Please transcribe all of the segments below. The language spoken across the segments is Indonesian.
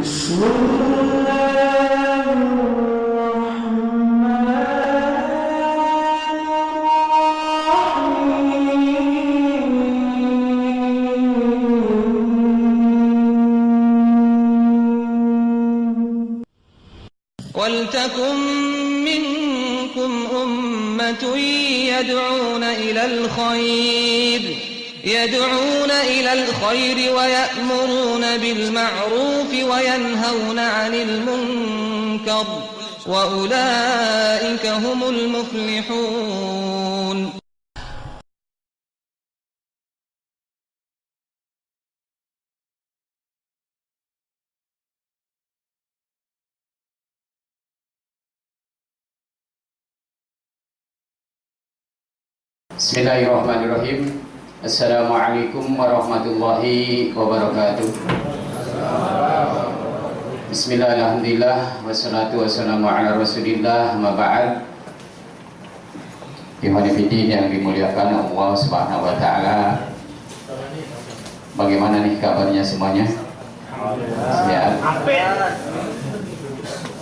بسم الله الرحمن الرحيم ولتكن منكم أمة يدعون إلى الخير ويأمرون بالمعروف وينهون عن المنكر وأولئك هم المفلحون. Bismillahirrahmanirrahim. Assalamualaikum warahmatullahi wabarakatuh. Bismillah, alhamdulillah, wassalatu wassalamu ala rasulillah, ma ba'd. Ikhwani fiddin yang dimuliakan Allah subhanahu wa ta'ala, bagaimana nih kabarnya semuanya? Sehat?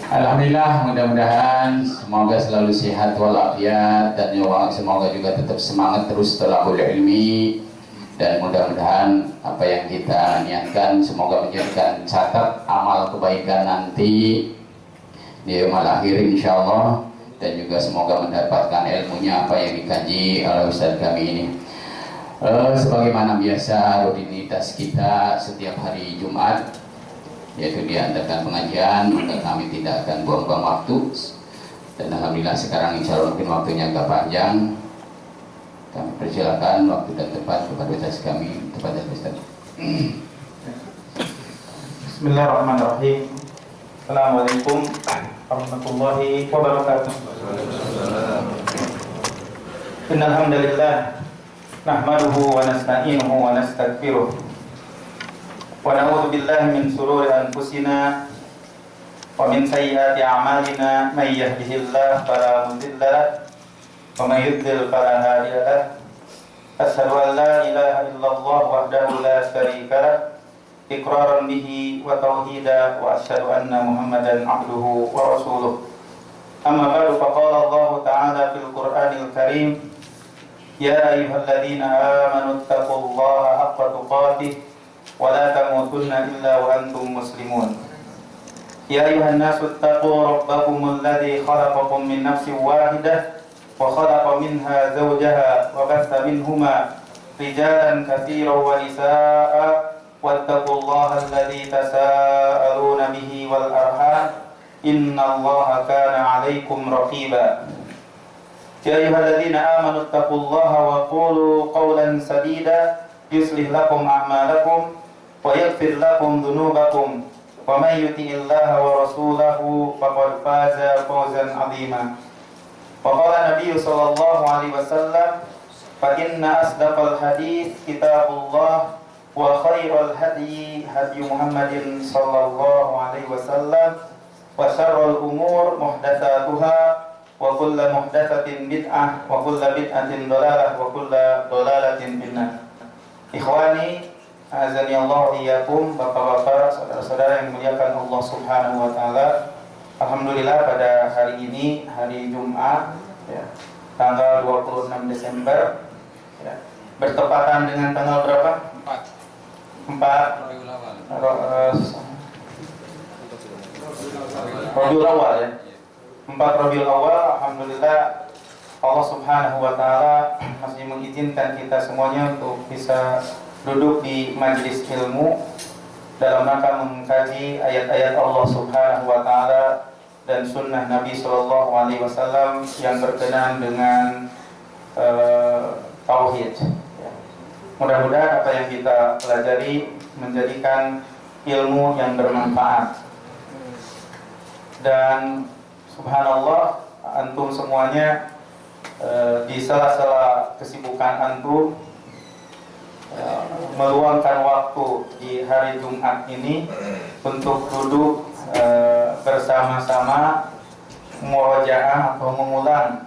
Alhamdulillah, mudah-mudahan semoga selalu sehat walafiat, dan semoga juga tetap semangat terus thalabul ilmi, dan mudah-mudahan apa yang kita niatkan semoga menjadikan catat amal kebaikan nanti di yaumul akhir insyaallah, dan juga semoga mendapatkan ilmunya apa yang dikaji oleh Ustaz kami ini. Sebagaimana biasa rutinitas kita setiap hari Jumat, yaitu diadakan pengajian, maka kami tidak akan buang-buang waktu, dan alhamdulillah sekarang insya Allah mungkin waktunya agak panjang. Kami persilakan waktu dan tempat kepada Ustaz kami, kepada Ustaz. Bismillahirrahmanirrahim. Assalamualaikum warahmatullahi wabarakatuh. Innal hamdalillah nahmaduhu wa nasta'inuhu wa nastaghfiruh. Wa na'udzu billahi min shururi anfusina wa min sayyiati a'malina, may yahdihillahu fala mudilla lahu wa may yudlil fala hadiya lahu. Asyhadu an la ilaha illallah wahdahu la syarika lahu iqraran bihi wa tauhida, wa asyhadu anna Muhammadan abduhu wa rasuluh. Amma ba'du, faqala Allah ta'ala fil Qur'anil Karim, ya ayyuhalladzina amanu taqullaha haqqa tuqatih wa la tamutunna illa wa antum muslimun. Ya ayuhan nasu taqu rabbakumul ladzi khalaqakum min nafsin wahidah wa khalaqa minha zawjaha wa batha minhuma rijalan katsiran wa nisaa'a wattaqullaha alladzi tasaaluna bihi wal arham innallaha kana 'alaikum raqiba. Ya ayyuhalladzina amanu taqullaha wa qulu qawlan sadida yuslih lakum a'malakum wa yaghfir lakum dhunubakum wa may yuti'illaha wa rasulahu faqad faza fawzan 'azima. Wa qala Nabi sallallahu alaihi wasallam, fa inna asdaqal hadits kitabullah wa khairal hadyi hadyu Muhammadin sallallahu alaihi wasallam wa syarrul umur muhdatsatuha wa kullu muhdatsatin bid'ah wa kullu bid'atin dhalalah wa kullu dhalalatin finnar. Ikhwani, azani Allah iyyakum, bapak-bapak, saudara-saudara yang dimuliakan Allah Subhanahu wa taala. Alhamdulillah pada hari ini, hari Jumat ya, tanggal 26 Desember ya, bertepatan dengan tanggal berapa? 4 Rabiul Awal ya. 4 Rabiul Awal, alhamdulillah Allah Subhanahu wa taala masih mengizinkan kita semuanya untuk bisa duduk di majelis ilmu dalam rangka mengkaji ayat-ayat Allah Subhanahu wa taala dan sunnah Nabi sallallahu alaihi wasallam yang berkenaan dengan tauhid. Mudah-mudahan apa yang kita pelajari menjadikan ilmu yang bermanfaat. Dan subhanallah, antum semuanya di sela-sela kesibukan antum meluangkan waktu di hari Jumat ini untuk duduk bersama-sama murojaah atau mengulang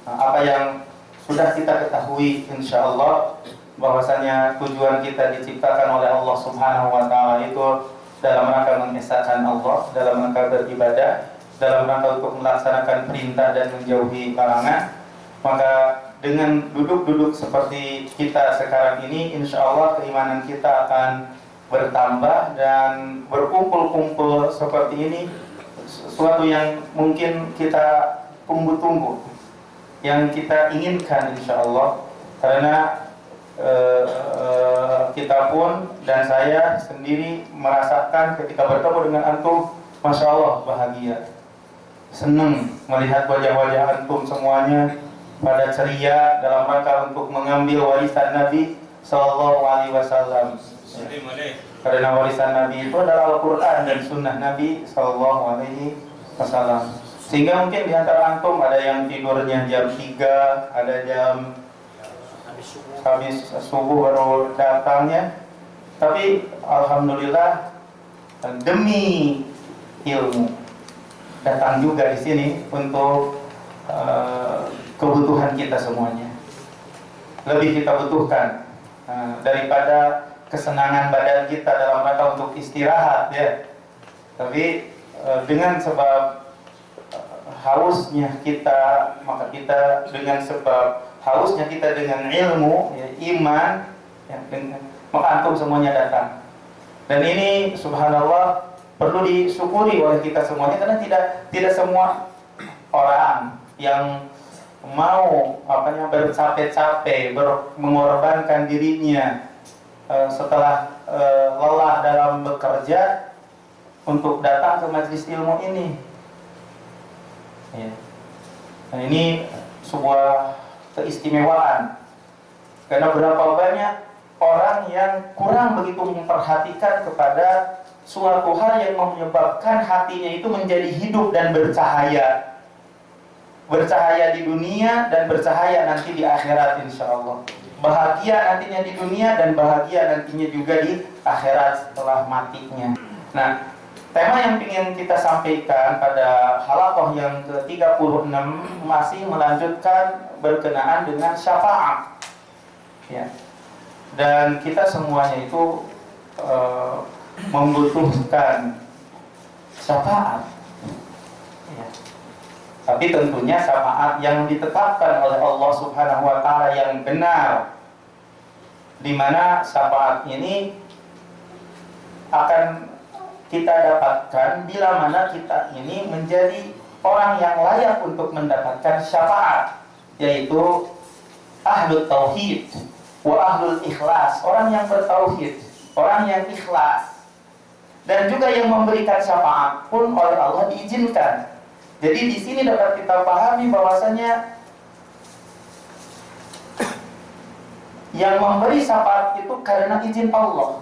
apa yang sudah kita ketahui, insyaallah bahwasanya tujuan kita diciptakan oleh Allah Subhanahu wa taala itu dalam rangka mengesahkan Allah, dalam rangka beribadah, dalam rangka untuk melaksanakan perintah dan menjauhi larangan. Maka dengan duduk-duduk seperti kita sekarang ini, insya Allah keimanan kita akan bertambah, dan berkumpul-kumpul seperti ini sesuatu yang mungkin kita tunggu-tunggu, yang kita inginkan insya Allah. Karena kita pun dan saya sendiri merasakan ketika bertemu dengan antum, Masya Allah bahagia, senang melihat wajah-wajah antum semuanya pada ceria dalam rangka untuk mengambil warisan Nabi Sallallahu Alaihi Wasallam. Karena warisan Nabi itu adalah Al-Quran dan Sunnah Nabi Sallallahu Alaihi Wasallam. Sehingga mungkin di antara antum ada yang tidurnya jam 3, ada jam habis subuh baru datangnya. Tapi alhamdulillah demi ilmu datang juga di sini untuk kebutuhan kita semuanya. Lebih kita butuhkan daripada kesenangan badan kita dalam rangka untuk istirahat ya. Tapi dengan sebab hausnya kita, maka kita dengan sebab hausnya kita dengan ilmu, ya, iman, ya, maka antum semuanya datang. Dan ini subhanallah perlu disyukuri oleh kita semuanya, karena tidak semua orang yang mau bercapek-capek, mengorbankan dirinya setelah lelah dalam bekerja untuk datang ke majelis ilmu ini. Ya. Nah, ini sebuah keistimewaan, karena berapa banyak orang yang kurang begitu memperhatikan kepada suatu hal yang menyebabkan hatinya itu menjadi hidup dan bercahaya di dunia dan bercahaya nanti di akhirat insya Allah. Bahagia nantinya di dunia dan bahagia nantinya juga di akhirat setelah matinya. Nah, tema yang ingin kita sampaikan pada halaqah yang ke-36 masih melanjutkan berkenaan dengan syafaat. Ya. Dan kita semuanya itu membutuhkan syafaat. Ya. Tapi tentunya syafaat yang ditetapkan oleh Allah Subhanahu wa taala yang benar, di mana syafaat ini akan kita dapatkan bila mana kita ini menjadi orang yang layak untuk mendapatkan syafaat, yaitu ahlul tauhid wa ahlul ikhlas, orang yang bertauhid, orang yang ikhlas. Dan juga yang memberikan syafaat pun oleh Allah diizinkan. Jadi di sini dapat kita pahami bahwasanya yang memberi syafaat itu karena izin Allah.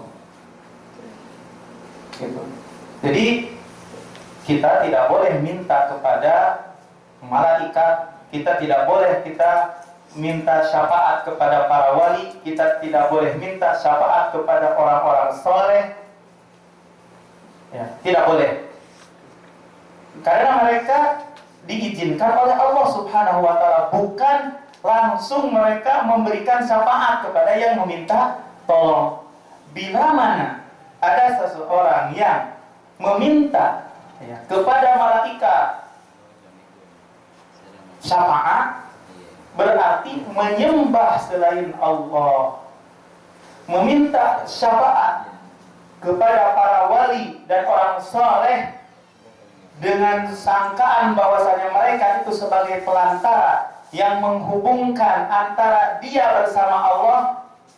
Gitu. Jadi kita tidak boleh minta kepada malaikat, kita tidak boleh minta syafaat kepada para wali, kita tidak boleh minta syafaat kepada orang-orang soleh, ya, tidak boleh, karena mereka diizinkan oleh Allah Subhanahu wa taala, bukan langsung mereka memberikan syafaat kepada yang meminta tolong. Bila mana ada seseorang yang meminta kepada malaikat syafaat, berarti menyembah selain Allah. Meminta syafaat kepada para wali dan orang saleh dengan sangkaan bahwasanya mereka itu sebagai pelantara yang menghubungkan antara dia bersama Allah,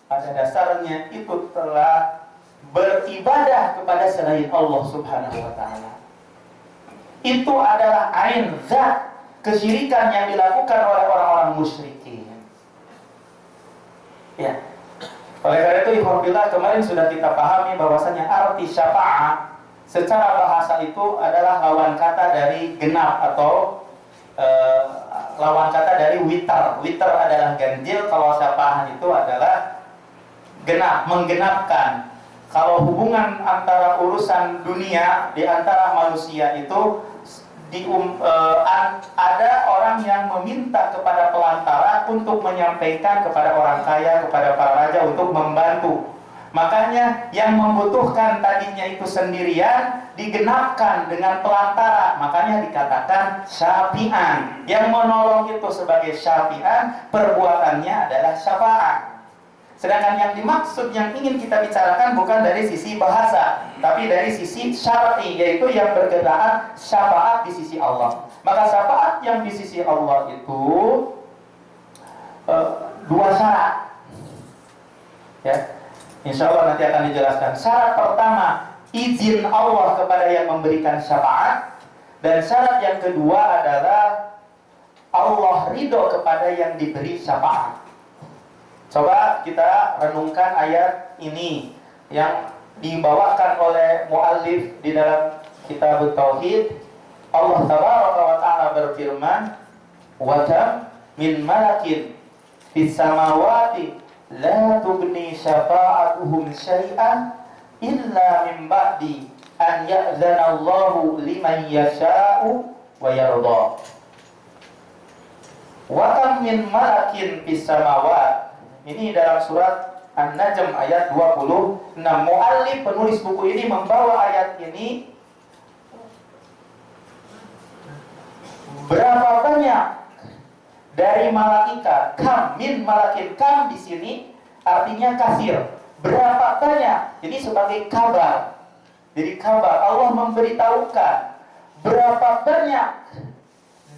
pada dasarnya itu telah beribadah kepada selain Allah Subhanahu wa taala. Itu adalah ain zat kesyirikan yang dilakukan oleh orang-orang musyrikin. Ya. Oleh karena itu, ikhwanillah, kemarin sudah kita pahami bahwasanya arti syafaat secara bahasa itu adalah lawan kata dari genap atau lawan kata dari witar. Witar adalah ganjil, kalau syafaat itu adalah genap, menggenapkan. Kalau hubungan antara urusan dunia di antara manusia itu ada orang yang meminta kepada pelantara untuk menyampaikan kepada orang kaya, kepada para raja untuk membantu Makanya yang membutuhkan tadinya itu sendirian digenapkan dengan pelantara, makanya dikatakan syafi'an. Yang menolong itu sebagai syafi'an, perbuatannya adalah syafaat. Sedangkan yang dimaksud, yang ingin kita bicarakan bukan dari sisi bahasa, tapi dari sisi syar'i, yaitu yang berkenaan syafaat di sisi Allah. Maka syafaat yang di sisi Allah itu dua syarat, ya. Insya Allah nanti akan dijelaskan. Syarat pertama, izin Allah kepada yang memberikan syafaat. Dan syarat yang kedua adalah Allah ridho kepada yang diberi syafaat. Coba kita renungkan ayat ini yang dibawakan oleh muallif di dalam kitab Tauhid. Allah Tabaraka wa Ta'ala berfirman, "Wa kam min malakin fis samawati la tugni syafa'atuhum syai'an illa min ba'di an ya'zana Allahu liman yasha'u wa yarda." Wa kam min malakin fis samawat. Ini dalam surat An-Najm ayat 26. Muallif penulis buku ini membawa ayat ini. Berapa banyak dari malaikat, kam min malakin, kam di sini artinya kasir. Berapa banyak? Jadi sebagai kabar. Jadi kabar Allah memberitahukan berapa banyak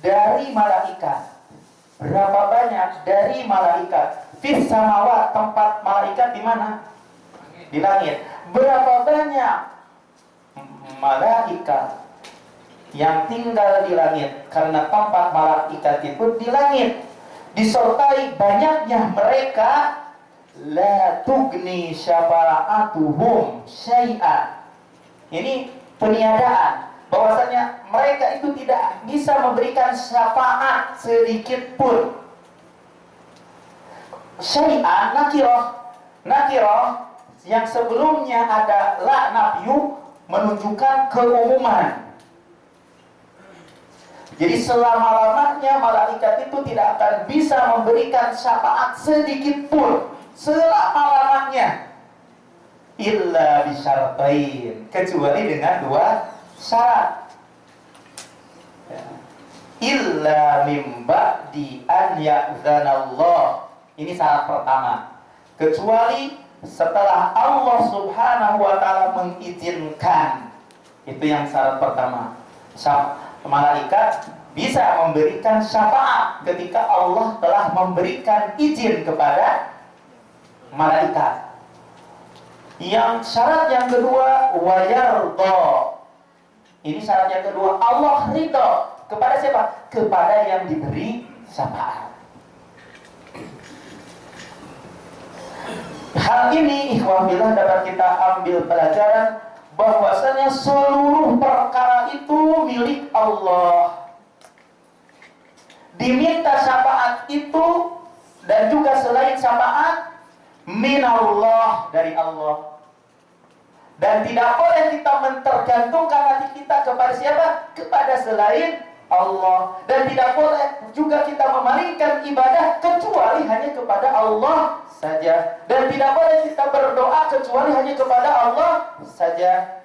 dari malaikat. Berapa banyak dari malaikat? Fis samawat, tempat malaikat di mana? Di langit. Berapa banyak malaikat yang tinggal di langit? Karena tempat malaikat itu di langit. Disertai banyaknya mereka, la tugni syafa'atuhum syai'an. Ini peniadaan, bahwasanya mereka itu tidak bisa memberikan syafaat sedikit pun. Syai'an nakiroh yang sebelumnya ada la nafyu menunjukkan keumuman. Jadi selama-lamanya malaikat itu tidak akan bisa memberikan syafaat sedikit pun, selama-lamanya, illa bisyaratain, kecuali dengan dua syarat. Illa mim ba'di an ya'zanallah. Ini syarat pertama. Kecuali setelah Allah Subhanahu wa Ta'ala mengizinkan. Itu yang syarat pertama. Malaikat bisa memberikan syafaat ketika Allah telah memberikan izin kepada malaikat. Yang syarat yang kedua, wayardo. Ini syarat yang kedua, Allah ridho kepada siapa? Kepada yang diberi syafaat. Hal ini ikhwah billah dapat kita ambil pelajaran bahwasanya seluruh perkara itu milik Allah. Diminta syafaat itu dan juga selain syafaat minallah, dari Allah. Dan tidak boleh kita mentergantungkan hati kita kepada siapa? Kepada selain Allah. Dan tidak boleh juga kita memalingkan ibadah kecuali hanya kepada Allah saja. Dan tidak boleh kita berdoa kecuali hanya kepada Allah saja.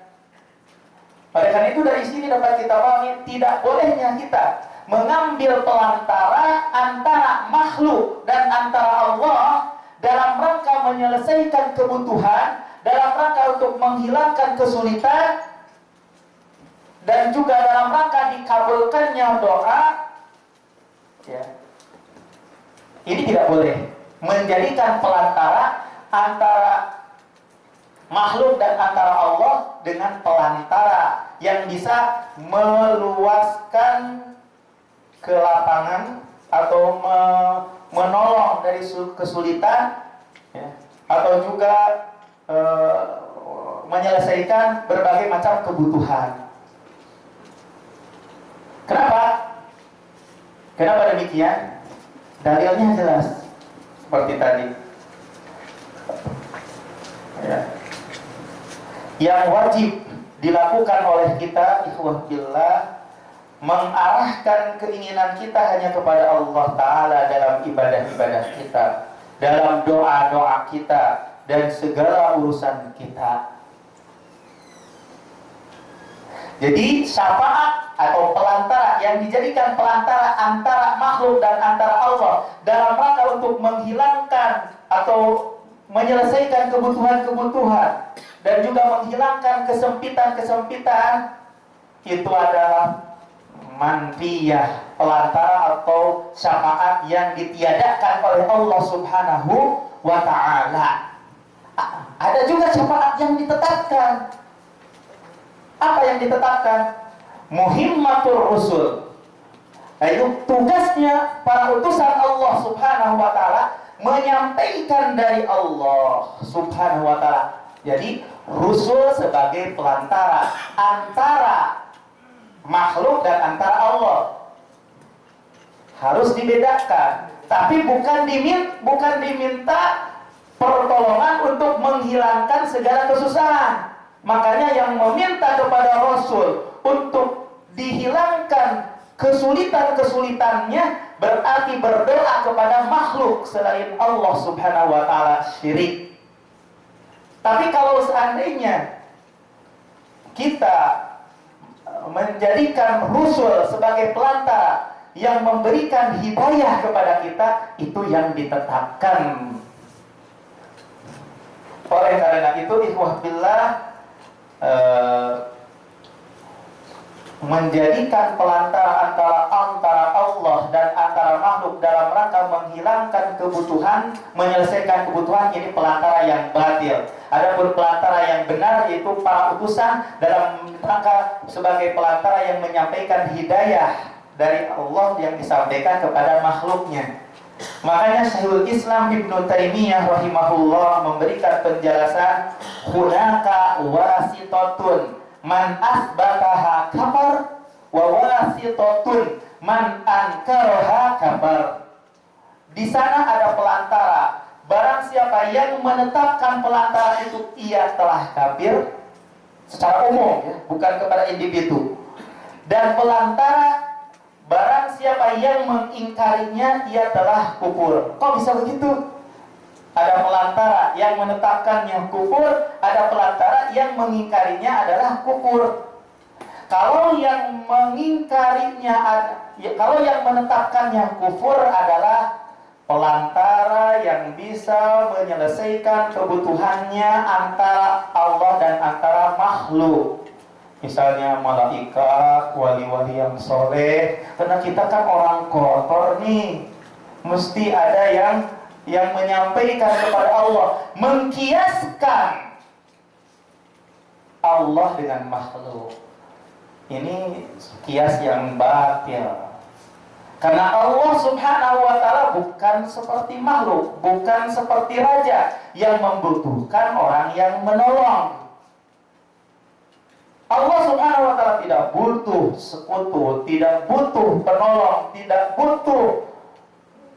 Oleh karena itu dari sini dapat kita pahami, tidak bolehnya kita mengambil pelantara antara makhluk dan antara Allah dalam rangka menyelesaikan kebutuhan, dalam rangka untuk menghilangkan kesulitan, dan juga dalam rangka dikabulkannya doa, ya. Ini tidak boleh menjadikan pelantara antara makhluk dan antara Allah dengan pelantara yang bisa meluaskan kelapangan atau menolong dari kesulitan, ya, atau juga menyelesaikan berbagai macam kebutuhan. Kenapa? Kenapa demikian? Dalilnya jelas seperti tadi. Ya. Yang wajib dilakukan oleh kita, ikhwah billah, mengarahkan keinginan kita hanya kepada Allah Ta'ala dalam ibadah-ibadah kita, dalam doa-doa kita, dan segala urusan kita. Jadi syafaat atau pelantara yang dijadikan pelantara antara makhluk dan antara Allah dalam rangka untuk menghilangkan atau menyelesaikan kebutuhan-kebutuhan dan juga menghilangkan kesempitan-kesempitan, itu adalah manfiyah, pelantara atau syafaat yang ditiadakan oleh Allah Subhanahu wa ta'ala. Ada juga syafaat yang ditetapkan. Apa yang ditetapkan? Muhimmatur Rusul, yaitu tugasnya para utusan Allah Subhanahu wa ta'ala menyampaikan dari Allah Subhanahu wa ta'ala. Jadi Rusul sebagai pelantara antara makhluk dan antara Allah. Harus dibedakan. Tapi bukan diminta pertolongan untuk menghilangkan segala kesusahan. Makanya yang meminta kepada Rasul untuk dihilangkan kesulitan-kesulitannya berarti berdoa kepada makhluk selain Allah Subhanahu wa ta'ala, syirik. Tapi kalau seandainya kita menjadikan Rasul sebagai pelantara yang memberikan hidayah kepada kita, itu yang ditetapkan. Oleh karena itu, ikhwah billah, menjadikan pelantara antara Allah dan antara makhluk dalam rangka menghilangkan kebutuhan, menyelesaikan kebutuhan, ini pelantara yang batil. Adapun pelantara yang benar yaitu para utusan dalam rangka sebagai pelantara yang menyampaikan hidayah dari Allah yang disampaikan kepada makhluknya. Makanya Syekhul Islam Ibnu Taimiyah rahimahullah memberikan penjelasan, hunaka wasitatun man asbataha kafar wa wasitatun man ankaraha kafar. Di sana ada pelantara. Barang siapa yang menetapkan pelantara itu, ia telah kafir secara umum, ya, bukan kepada individu. Dan pelantara, barang siapa yang mengingkarinya, ia telah kufur. Kok bisa begitu? Ada pelantara yang menetapkannya kufur, ada pelantara yang mengingkarinya adalah kufur. Kalau yang mengingkarinya, kalau yang menetapkannya kufur adalah pelantara yang bisa menyelesaikan kebutuhannya antara Allah dan antara makhluk. Misalnya malaikat, wali-wali yang soleh. Karena kita kan orang kotor nih, mesti ada yang menyampaikan kepada Allah, mengkiaskan Allah dengan makhluk. Ini kias yang batil. Karena Allah Subhanahu wa ta'ala bukan seperti makhluk, bukan seperti raja yang membutuhkan orang yang menolong. Allah Subhanahu wa ta'ala tidak butuh sekutu, tidak butuh penolong, tidak butuh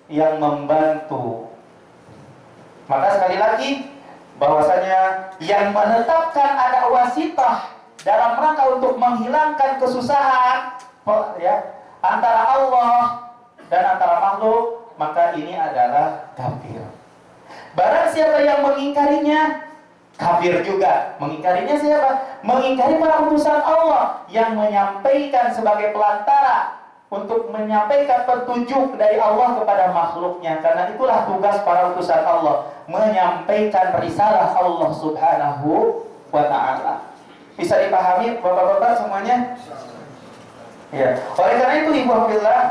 yang membantu. Maka sekali lagi, bahwasanya yang menetapkan ada wasitah dalam rangka untuk menghilangkan kesusahan, ya, antara Allah dan antara makhluk, maka ini adalah kafir. Barang siapa yang mengingkarinya, kafir juga. Mengingkarinya siapa? Mengingkari para utusan Allah yang menyampaikan sebagai pelantara untuk menyampaikan petunjuk dari Allah kepada makhluknya. Karena itulah tugas para utusan Allah, menyampaikan risalah Allah Subhanahu wa ta'ala. Bisa dipahami Bapak-bapak semuanya? Ya. Oleh karena itu, ikhwah fillah,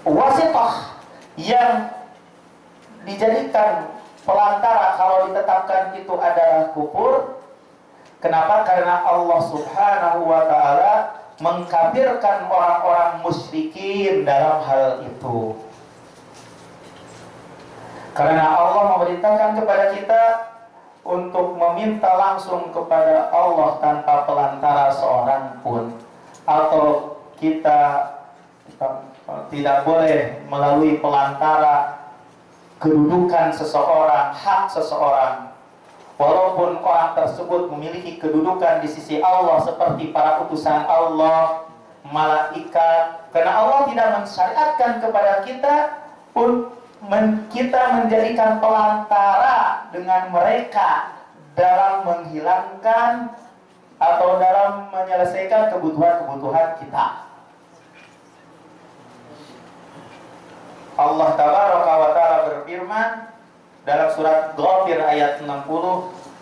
wasitah yang dijadikan pelantara kalau ditetapkan itu adalah kufur. Kenapa? Karena Allah Subhanahu wa ta'ala mengkafirkan orang-orang musyrikin dalam hal itu. Karena Allah memerintahkan kepada kita untuk meminta langsung kepada Allah tanpa pelantara seorang pun, atau kita tidak boleh melalui pelantara kedudukan seseorang, hak seseorang, walaupun orang tersebut memiliki kedudukan di sisi Allah seperti para utusan Allah, malaikat. Karena Allah tidak mensyariatkan kepada kita kita menjadikan pelantara dengan mereka dalam menghilangkan atau dalam menyelesaikan kebutuhan-kebutuhan kita. Allah Tabaraka wa Ta'ala berfirman dalam surat Ghafir ayat 60,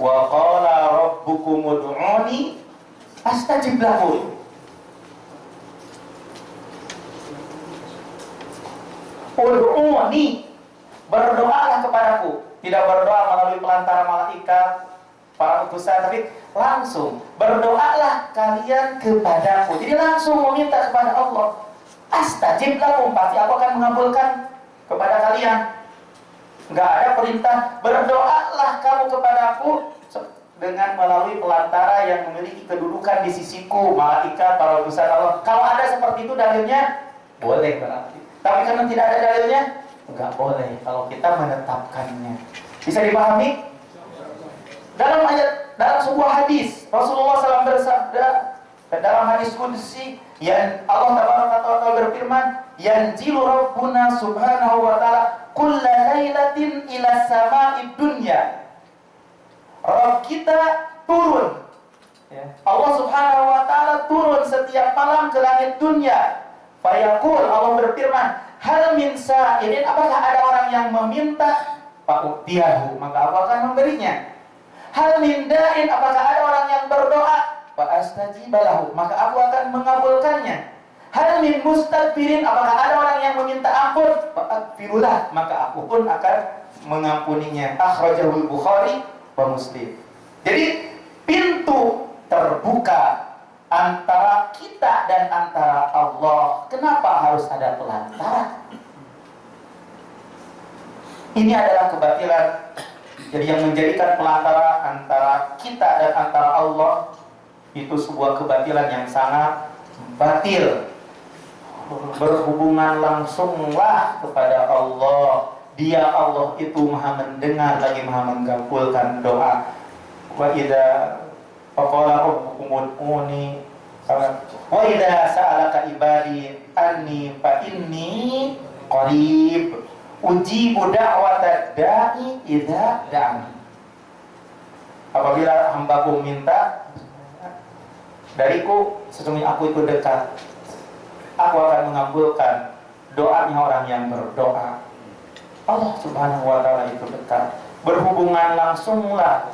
wa qala rabbukum ud'uni astajib lakum. Ud'uni, berdoalah kepadaku. Tidak berdoa melalui pelantara malaikat, para utusan, tapi langsung berdoalah kalian kepadaku. Jadi langsung meminta kepada Allah. Astajib lakum, pasti aku akan mengabulkan kepada kalian. Enggak ada perintah berdoalah kamu kepadaku dengan melalui pelantara yang memiliki kedudukan di sisiku, malaikat, para utusan Allah. Kalau ada seperti itu dalilnya, boleh berarti. Tapi karena tidak ada dalilnya, enggak boleh kalau kita menetapkannya. Bisa dipahami? Dalam sebuah hadis, Rasulullah SAW bersabda dalam hadis qudsi, yang Allah Taala berfirman, yanzilu Rabbuna subhanahu wa ta'ala kulla lailatin ila sama'id dunya. Rabb kita turun. Allah Subhanahu wa ta'ala turun setiap malam ke langit dunia. Fayaqul, Allah berfirman, hal min sa'ilin, apakah ada orang yang meminta? Fa'utiyahu, maka aku akan memberinya. Hal min da'in, apakah ada orang yang berdoa? Fa'astajibalahu, maka aku akan mengabulkannya. Hal min mustaghfirin, apakah ada orang yang meminta ampun? Fa'aghfirulah, maka aku pun akan mengampuninya. Akhrajahul Bukhari wa Muslim. Jadi pintu terbuka antara kita dan antara Allah. Kenapa harus ada pelantara? Ini adalah kebatilan. Jadi yang menjadikan pelantara antara kita dan antara Allah itu sebuah kebatilan yang sangat batil. Berhubungan langsunglah kepada Allah. Dia Allah itu maha mendengar lagi maha mengabulkan doa. Wa idza faqala rabbukum ud'uni wa idza sa'alaka ibadi anni fa inni qarib ujibu da'watad da'i idza da'ani. Apabila hambaku minta dariku, sesungguhnya aku itu dekat. Aku akan mengabulkan doanya orang yang berdoa. Allah Subhanahu wa ta'ala itu dekat. Berhubungan langsunglah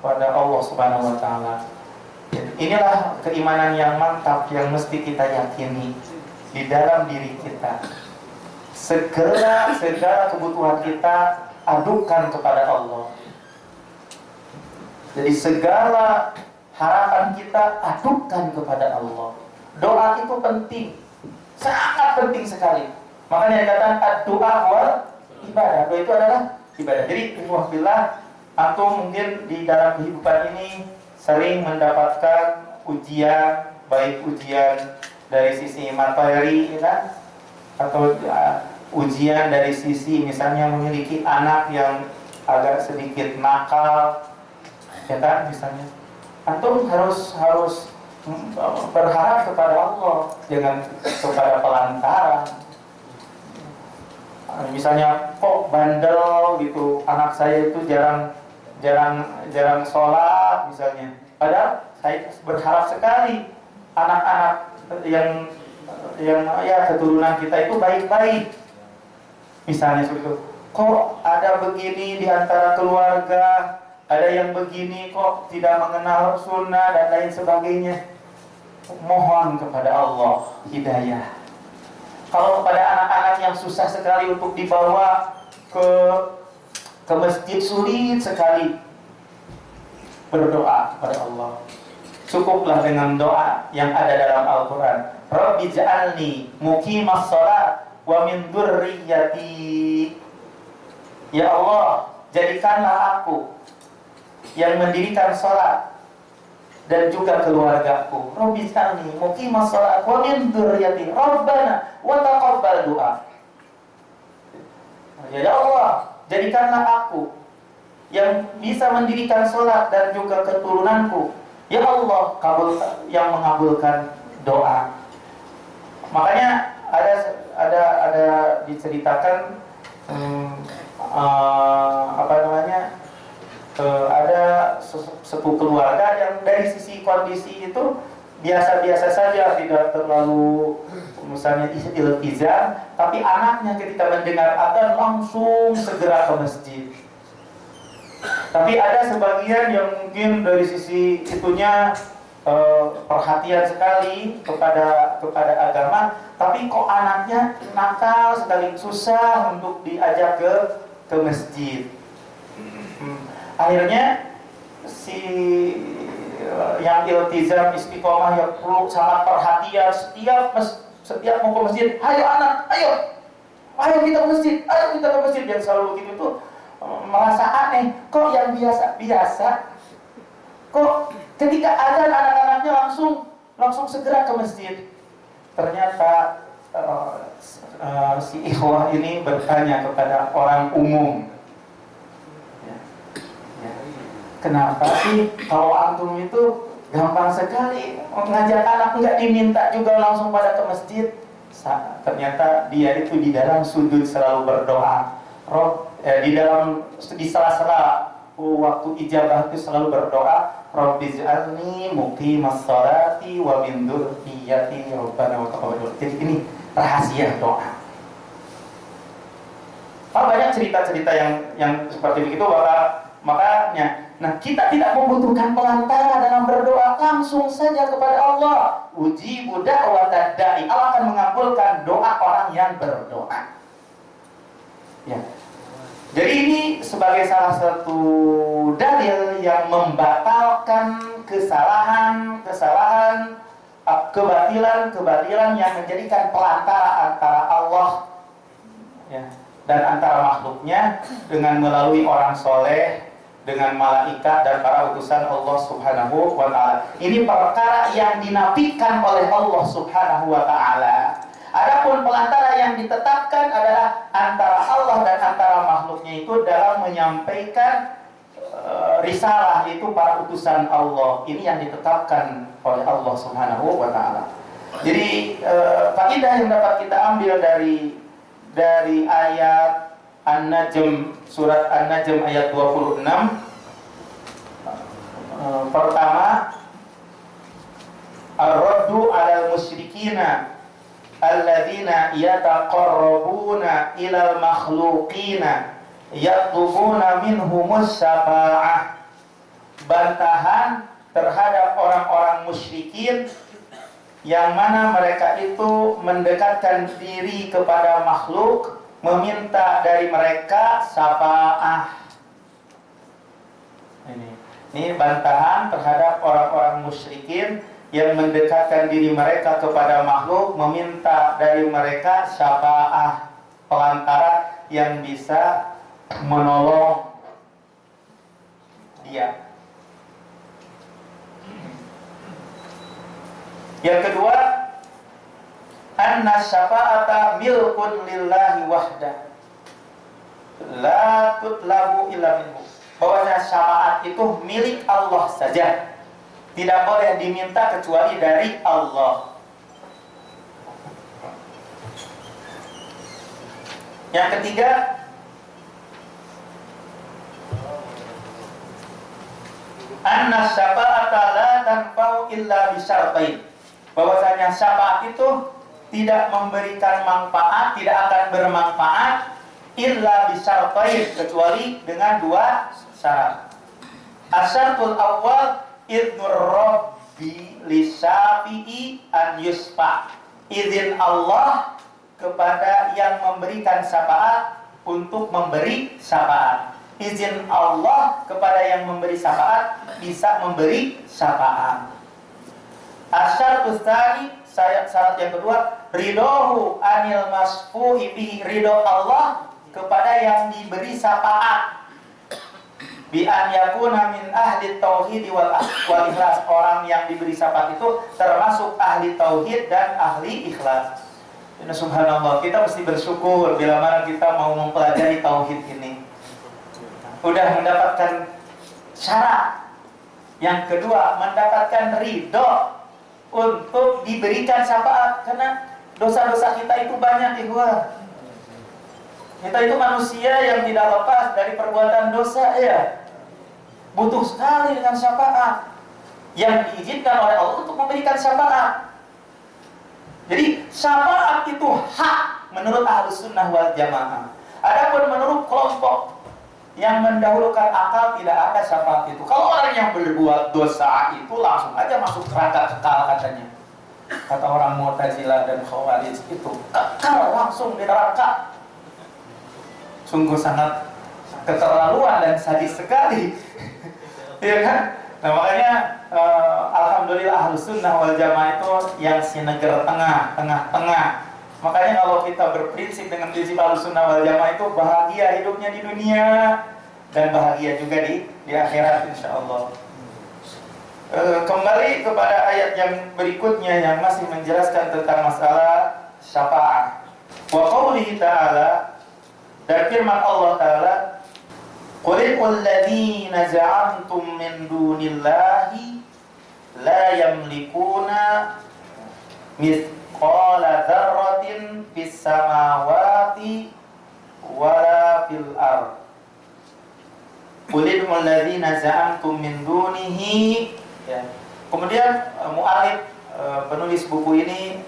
pada Allah Subhanahu wa ta'ala. Inilah keimanan yang mantap yang mesti kita yakini di dalam diri kita. Segala kebutuhan kita adukan kepada Allah. Jadi segala harapan kita adukan kepada Allah. Doa itu penting, sangat penting sekali. Makanya dikatakan doa wal ibadah. Doa itu adalah ibadah. Jadi alhamdulillah, antum mungkin di dalam kehidupan ini sering mendapatkan ujian, baik ujian dari sisi materi, ya kan? Atau ujian dari sisi misalnya memiliki anak yang agak sedikit nakal, ya kan? Misalnya, antum harus berharap kepada Allah, jangan kepada pelantara. Misalnya, kok bandel gitu, anak saya itu jarang sholat misalnya. Padahal saya berharap sekali anak-anak yang ya keturunan kita itu baik-baik. Misalnya seperti itu. Kok ada begini di antara keluarga, ada yang begini kok tidak mengenal sunnah dan lain sebagainya. Mohon kepada Allah hidayah. Kalau kepada anak-anak yang susah sekali untuk dibawa ke masjid, sulit sekali, berdoa kepada Allah. Cukuplah dengan doa yang ada dalam Al-Quran. Rabbi ja'alni muqimas shalah wa min dzurriyyati. Ya Allah, jadikanlah aku yang mendirikan sholat dan juga keluargaku. Rabbi ja'alni muqimas shalah wa min dzurriyyati. Rabbana wa taqabbal du'a. Ya Allah, jadikanlah aku yang bisa mendirikan sholat dan juga keturunanku. Ya Allah, yang mengabulkan doa. Makanya ada diceritakan apa namanya, ada satu keluarga yang dari sisi kondisi itu biasa-biasa saja, tidak terlalu misalnya iltizam, tapi anaknya ketika mendengar adzan langsung segera ke masjid. Tapi ada sebagian yang mungkin dari sisi itunya perhatian sekali kepada agama, tapi kok anaknya nakal sekali, susah untuk diajak ke masjid. Akhirnya si yang iltizam istiqomah yang perlu sangat perhatian setiap mau ke masjid, ayo anak, ayo kita ke masjid, yang selalu begitu tuh merasa aneh, kok yang biasa-biasa, kok ketika azan anak-anaknya langsung segera ke masjid. Ternyata si ikhwah ini bertanya kepada orang umum, kenapa sih kalau antum itu gampang sekali mengajak anak, nggak diminta juga langsung pada ke masjid? Ternyata dia itu di dalam sujud selalu berdoa. Di sela-sela waktu ijabah itu selalu berdoa, Rabbij'alni muqimas sholati wa min dzurriyyati rabbana wa taqabbal. Jadi ini rahasia doa. Banyak cerita-cerita yang seperti begitu, makanya kita tidak membutuhkan pelantara dalam berdoa, langsung saja kepada Allah. Ujibu da'watad da'i, Allah akan mengabulkan doa orang yang berdoa. Ya. Jadi ini sebagai salah satu dalil yang membatalkan kebatilan yang menjadikan pelantara antara Allah dan antara makhluknya dengan melalui orang soleh, dengan malaikat dan para utusan Allah Subhanahu wa ta'ala. Ini perkara yang dinafikan oleh Allah Subhanahu wa ta'ala. Adapun pelantara yang ditetapkan adalah antara Allah dan antara makhluknya itu dalam menyampaikan risalah, itu para utusan Allah. Ini yang ditetapkan oleh Allah Subhanahu wa ta'ala. Jadi faedah yang dapat kita ambil dari ayat An-Najm, surat An-Najm ayat 26. Pertama, ar-raddu 'alal musyrikina alladzina yataqarrabuna ilal makhluqina yatlubuna minhumus syafa'ah. Bantahan terhadap orang-orang musyrikin yang mana mereka itu mendekatkan diri kepada makhluk, meminta dari mereka syafa'ah. Ini bantahan terhadap orang-orang musyrikin yang mendekatkan diri mereka kepada makhluk, meminta dari mereka syafa'ah, pelantara yang bisa menolong dia. Yang kedua, anna syafa'ata milkun lillahi wahdah la tutlabu illa minhu. Bahwasanya syafaat itu milik Allah saja, tidak boleh diminta kecuali dari Allah. Yang ketiga, anna syafa'ata la tanfa'u illa bisyartain. Bahwasanya syafaat itu tidak memberikan manfaat, tidak akan bermanfaat illa bisyartain, kecuali dengan dua syarat. Asyaratul awal idnur rabbi lisyafi'i an yusfa. Izin Allah kepada yang memberikan syafaat untuk memberi syafaat. Izin Allah kepada yang memberi syafaat bisa memberi syafaat. Asyaratul tsani, syarat yang kedua, ridhohu anil masfuhi bihi, ridho Allah kepada yang diberi syafaat. Bi an yakuna min ahli tauhid wal ikhlas, orang yang diberi syafaat itu termasuk ahli tauhid dan ahli ikhlas. Ini subhanallah, kita mesti bersyukur bila mana kita mau mempelajari tauhid ini. Udah mendapatkan syarat. Yang kedua, mendapatkan ridho untuk diberikan syafaat, karena dosa-dosa kita itu banyak, ikhwah. Kita itu manusia yang tidak lepas dari perbuatan dosa ya. Butuh sekali dengan syafaat yang diizinkan oleh Allah untuk memberikan syafaat. Jadi syafaat itu hak menurut Ahlus Sunnah wal Jamaah. Adapun menurut kelompok yang mendahulukan akal, tidak ada syafaat itu. Kalau orang yang berbuat dosa itu langsung aja masuk neraka kekal katanya. Kata orang Mu'tazilah dan Khawarij itu kekal langsung di neraka. Sungguh sangat keterlaluan dan sadis sekali. Iya kan? Nah makanya alhamdulillah Ahlus Sunnah wal Jamaah itu yang sineger tengah-tengah. Makanya kalau kita berprinsip dengan prinsip Ahlus Sunnah wal Jamaah itu bahagia hidupnya di dunia dan bahagia juga di akhirat insyaallah. Kembali kepada ayat yang berikutnya yang masih menjelaskan tentang masalah syafaat. Wa qoulihi ta'ala, dan firman Allah Ta'ala, Qulil ladzina za'amtum min dunillahi la yamlikuna mithqala dzarratin fis samawati wala fil ard. Qulil ladzina za'amtum min dunihi. Ya. Kemudian mu'alif penulis buku ini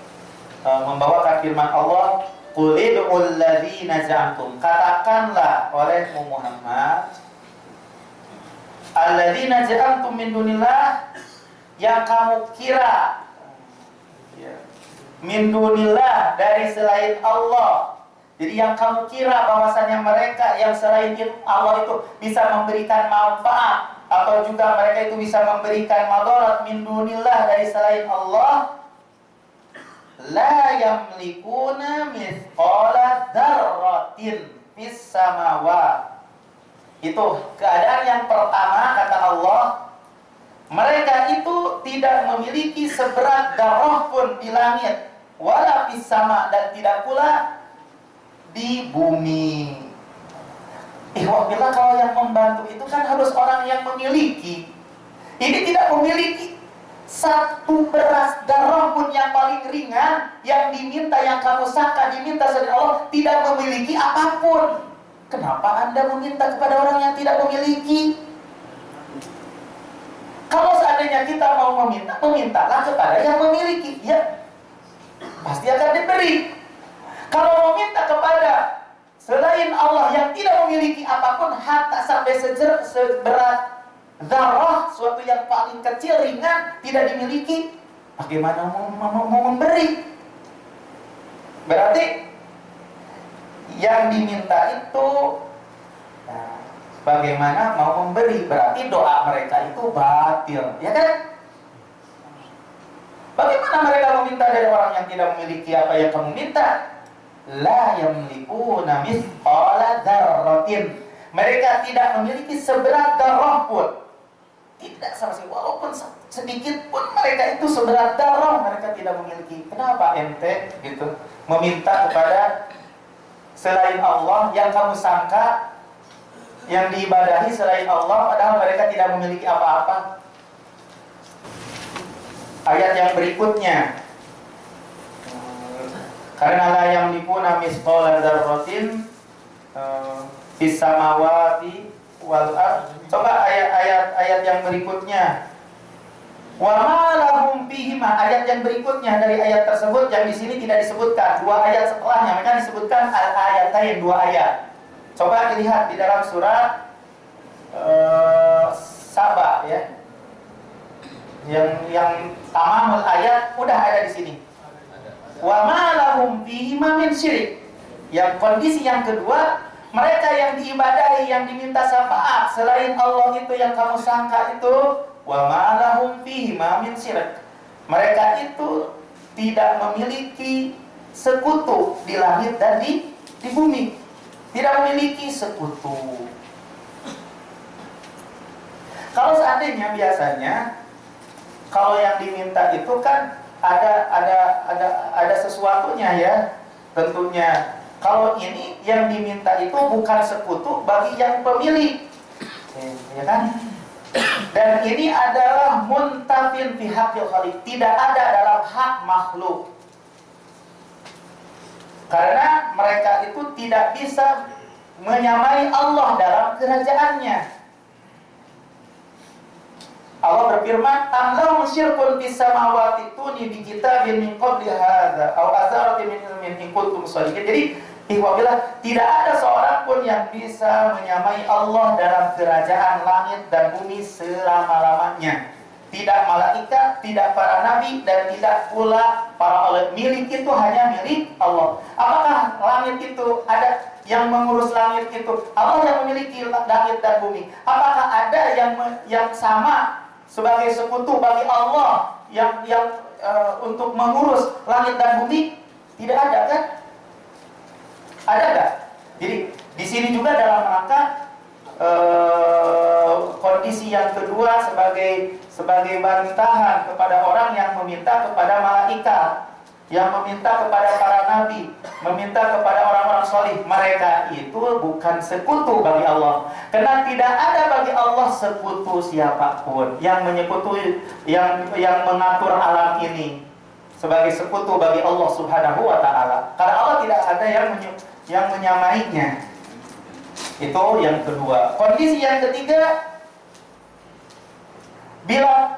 membawakan firman Allah, Qulil ladzina za'amtum, katakanlah olehmu Muhammad, alladzina za'amtum min dunillah, yang kamu kira min dunillah, dari selain Allah. Jadi yang kamu kira bahwasannya mereka yang selain Allah itu bisa memberikan manfaat atau juga mereka itu bisa memberikan madarat min dunillah, dari selain Allah, la yamlikuna mithqala dzarratin fis samawati. Itu keadaan yang pertama, kata Allah, mereka itu tidak memiliki seberat darah pun di langit, wala fis sama, dan tidak pula di bumi. Bila kalau yang membantu itu kan harus orang yang memiliki. Ini tidak memiliki satu beras darah pun yang paling ringan yang diminta, yang kamu sangka diminta dari Allah, tidak memiliki apapun. Kenapa Anda meminta kepada orang yang tidak memiliki? Kalau seandainya kita mau meminta, memintalah kepada yang memiliki, ya pasti akan diberi. Kalau meminta kepada selain Allah yang tidak memiliki apapun, hatta sampai seberat zarah, suatu yang paling kecil, ringan, tidak dimiliki, bagaimana mau memberi? Berarti yang diminta itu, nah, bagaimana mau memberi? Berarti doa mereka itu batil, ya kan? Bagaimana mereka meminta dari orang yang tidak memiliki apa yang kamu minta? La yamlikuna mithqala dzarratin. Mereka tidak memiliki seberat darah pun. Tidak sama sekali, walaupun sedikit pun mereka itu seberat darah mereka tidak memiliki. Kenapa ente gitu meminta kepada selain Allah yang kamu sangka yang diibadahi selain Allah, padahal mereka tidak memiliki apa-apa? Ayat yang berikutnya, karena la yamlikuna mithqala dzarratin fis samawati wal ard. Coba ayat yang berikutnya. Wa ma lahum bihima, ayat yang berikutnya dari ayat tersebut yang di sini tidak disebutkan. Dua ayat setelahnya mereka disebutkan al-ayatain, dua ayat. Coba dilihat di dalam surat Saba ya. Yang tamamul ayat udah ada di sini. Wa ma lahum bihima min syirik. Yang kondisi yang kedua, mereka yang diibadahi, yang diminta syafaat selain Allah itu yang kamu sangka itu, wa ma lahum bihima min syirik. Mereka itu tidak memiliki sekutu di langit dan di bumi. Tidak memiliki sekutu. Kalau seandainya biasanya kalau yang diminta itu kan ada sesuatunya ya, tentunya. Kalau ini yang diminta itu bukan sekutu bagi yang pemilik, ya kan? Dan ini adalah muntafin fi haqqil khaliq, tidak ada dalam hak makhluk. Karena mereka itu tidak bisa menyamai Allah dalam kerajaannya. Allah berfirman, "Am lahum syirkun fis samawati tuni bi kitabin min qabli hadza aw atharatin min ilmin in kuntum shadiqin." Jadi, ihwabillah, tidak ada seorang pun yang bisa menyamai Allah dalam kerajaan langit dan bumi selama-lamanya. Tidak malaikat, tidak para nabi, dan tidak pula para oleh. Milik itu hanya milik Allah. Apakah langit itu ada yang mengurus langit itu? Allah yang memiliki langit dan bumi. Apakah ada yang sama sebagai sekutu bagi Allah yang untuk mengurus langit dan bumi? Tidak ada, kan? Ada nggak? Jadi di sini juga dalam rangka kondisi yang kedua sebagai bantahan kepada orang yang meminta kepada malaikat, yang meminta kepada para nabi, meminta kepada orang-orang solih. Mereka itu bukan sekutu bagi Allah, karena tidak ada bagi Allah sekutu siapapun yang menyekutui, yang mengatur alam ini sebagai sekutu bagi Allah Subhanahu wa Ta'ala. Karena Allah tidak ada yang menyamainya. Itu yang kedua. Kondisi yang ketiga, bila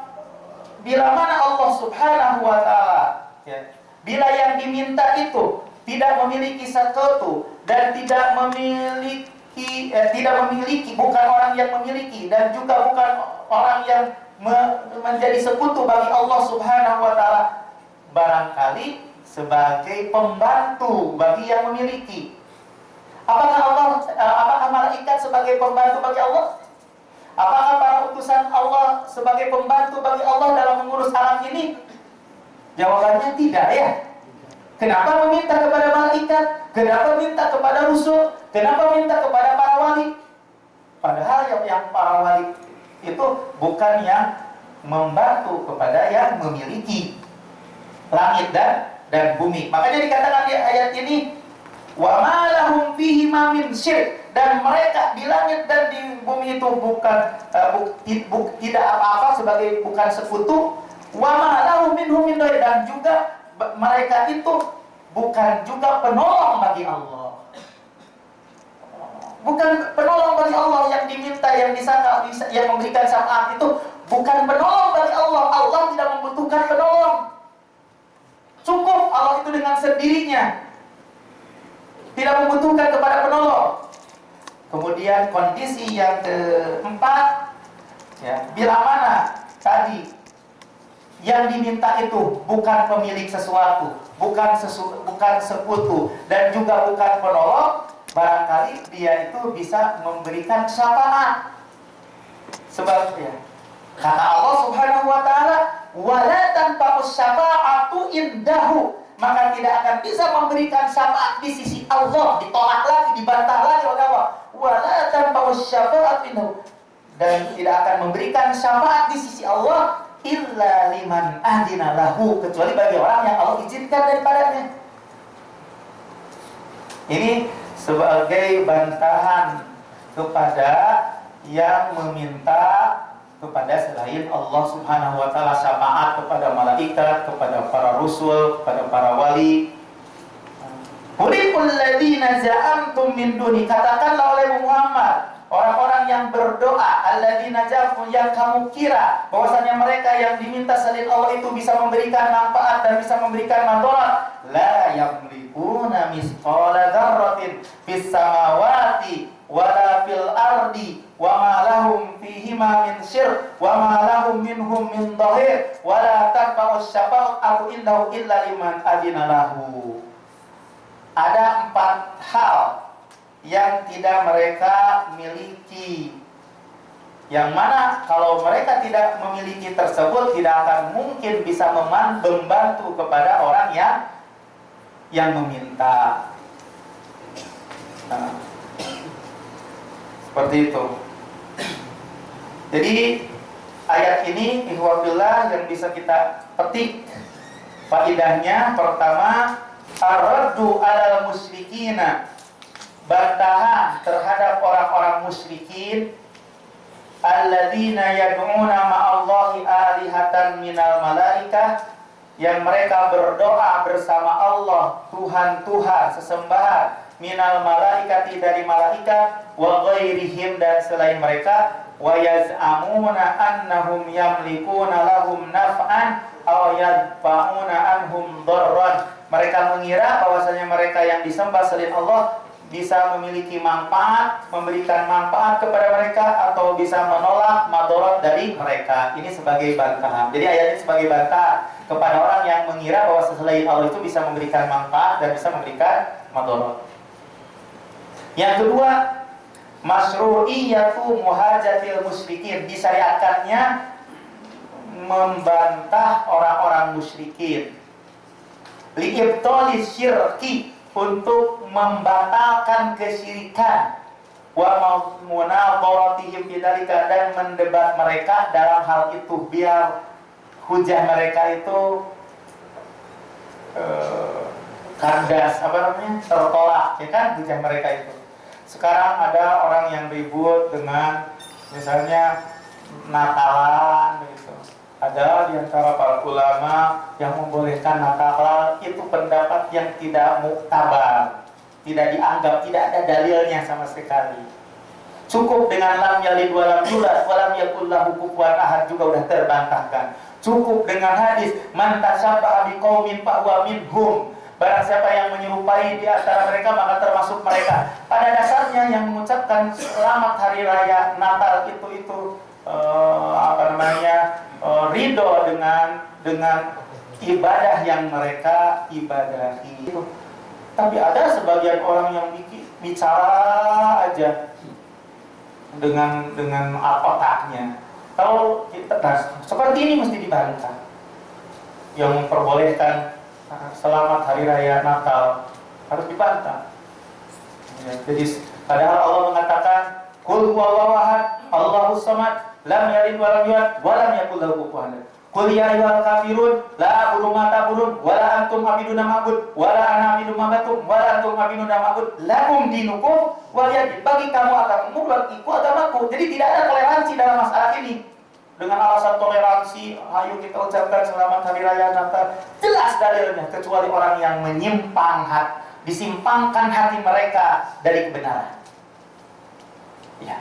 mana Allah Subhanahu wa Ta'ala, ya, bila yang diminta itu tidak memiliki sekutu dan tidak memiliki, bukan orang yang memiliki dan juga bukan orang yang menjadi sekutu bagi Allah Subhanahu wa Ta'ala, barangkali sebagai pembantu bagi yang memiliki. Apakah malaikat sebagai pembantu bagi Allah? Apakah para utusan Allah sebagai pembantu bagi Allah dalam mengurus alam ini? Jawabannya tidak, ya. Kenapa meminta kepada malaikat? Kenapa minta kepada rasul? Kenapa minta kepada para wali? Padahal yang para wali itu bukan yang membantu kepada yang memiliki langit dan bumi. Makanya dikatakan di ayat ini, wa ma lahum fihi ma min syirk, dan mereka di langit dan di bumi itu tidak apa-apa sebagai bukan sekutu. Wa ma lahum minhum min dhair, dan juga mereka itu bukan juga penolong bagi Allah. Bukan penolong bagi Allah yang diminta, yang disangka, yang memberikan syafaat itu bukan penolong bagi Allah. Allah tidak membutuhkan penolong. Cukup Allah itu dengan sendirinya, tidak membutuhkan kepada penolong. Kemudian kondisi yang keempat, ya, bila mana tadi yang diminta itu bukan pemilik sesuatu, bukan sekutu, dan juga bukan penolong, barangkali dia itu bisa memberikan syafaat. Sebabnya kata Allah Subhanahu wa Ta'ala, wala tanfa'us syafa'atu indahu, maka tidak akan bisa memberikan syafaat di sisi Allah. Ditolak lagi, dibantah lagi oleh Allah. Wala tanfa'us syafa'atu indahu, dan tidak akan memberikan syafaat di sisi Allah illa liman adina lahu, kecuali bagi orang yang Allah izinkan daripadanya. Ini sebagai bantahan kepada yang meminta kepada selain Allah Subhanahu wa Ta'ala syafaat kepada malaikat, kepada para rasul, kepada para wali. Qulikul ladzina za'amtum min duni, katakanlah oleh Muhammad, orang-orang yang berdoa, alladzina za'amtum, yang kamu kira bahwasanya mereka yang diminta selain Allah itu bisa memberikan manfaat dan bisa memberikan madarat, la yamlikuna misqala dzarratin fis samawati wala fil ardi wa ma lahum fihima min syirk wa ma lahum minhum min dhahir wa la tanfa'us syafa'atu indahu illa liman adina lahu. Ada 4 hal yang tidak mereka miliki, yang mana kalau mereka tidak memiliki tersebut tidak akan mungkin bisa membantu kepada orang yang meminta. Nah, seperti itu. Jadi ayat ini ihwabillah yang bisa kita petik faedahnya, pertama, ar-raddu 'alal musyrikina, bantahan terhadap orang-orang musyrikin, alladzina yad'una ma'allahi alihatan minal malaikah, yang mereka berdoa bersama Allah, Tuhan sesembahan, minal malaikati dari malaikat, wa ghairihim dan selain mereka, wa yaz'amuna annahum yamlikuna lahum naf'an aw yadfa'una anhum dharran. Mereka mengira bahwasanya mereka yang disembah selain Allah bisa memiliki manfaat, memberikan manfaat kepada mereka, atau bisa menolak madarat dari mereka. Ini sebagai bantahan. Jadi ayat ini sebagai bantahan kepada orang yang mengira bahwa selain Allah itu bisa memberikan manfaat dan bisa memberikan madarat. Yang kedua, masyru'iyatu muhajatil musyrikin, disyariatkannya membantah orang-orang musyrikin, li'ibtali syirki, untuk membatalkan kesyirikan, wa munadharatihim bidzalika, dan mendebat mereka dalam hal itu biar hujah mereka itu kandas, tertolak, ya kan, hujah mereka itu. Sekarang ada orang yang ribut dengan misalnya Natalan gitu. Ada di antara para ulama yang membolehkan Natalan, itu pendapat yang tidak muktabar, tidak dianggap, tidak ada dalilnya sama sekali. Cukup dengan lam yalid wa lam yulad wa lam yakul lahu kufuwan ahad juga udah terbantahkan. Cukup dengan hadis man tashabbaha biqaumin fa huwa minhum. Barang siapa yang menyerupai di antara mereka maka termasuk mereka. Pada dasarnya yang mengucapkan selamat hari raya Natal itu ridho dengan ibadah yang mereka ibadahi. Tapi ada sebagian orang yang bicara aja dengan otaknya. Kalau kita seperti ini mesti dibantah. Yang memperbolehkan selamat hari raya Natal harus dibantah. Ya, jadi padahal Allah mengatakan qul huwallahu ahad, Allahus samad, lam yalid wa lam yulad wa lam yakul lahu kufuwan ahad. Qul ya ayyuhal kafirun la a'budu ma ta'budun wa la antum 'abiduna ma'bud wa la ana 'abidu ma ta'budun wa la antum 'abiduna ma'bud lakum dinukum waliyadin. Bagi kamu agamamu, bagiku agamaku. Jadi tidak ada toleransi dalam masalah ini. Dengan alasan toleransi, ayo kita ucapkan selamat hari raya Natal. Jelas dalilnya, kecuali orang yang disimpangkan hati mereka dari kebenaran. Ya,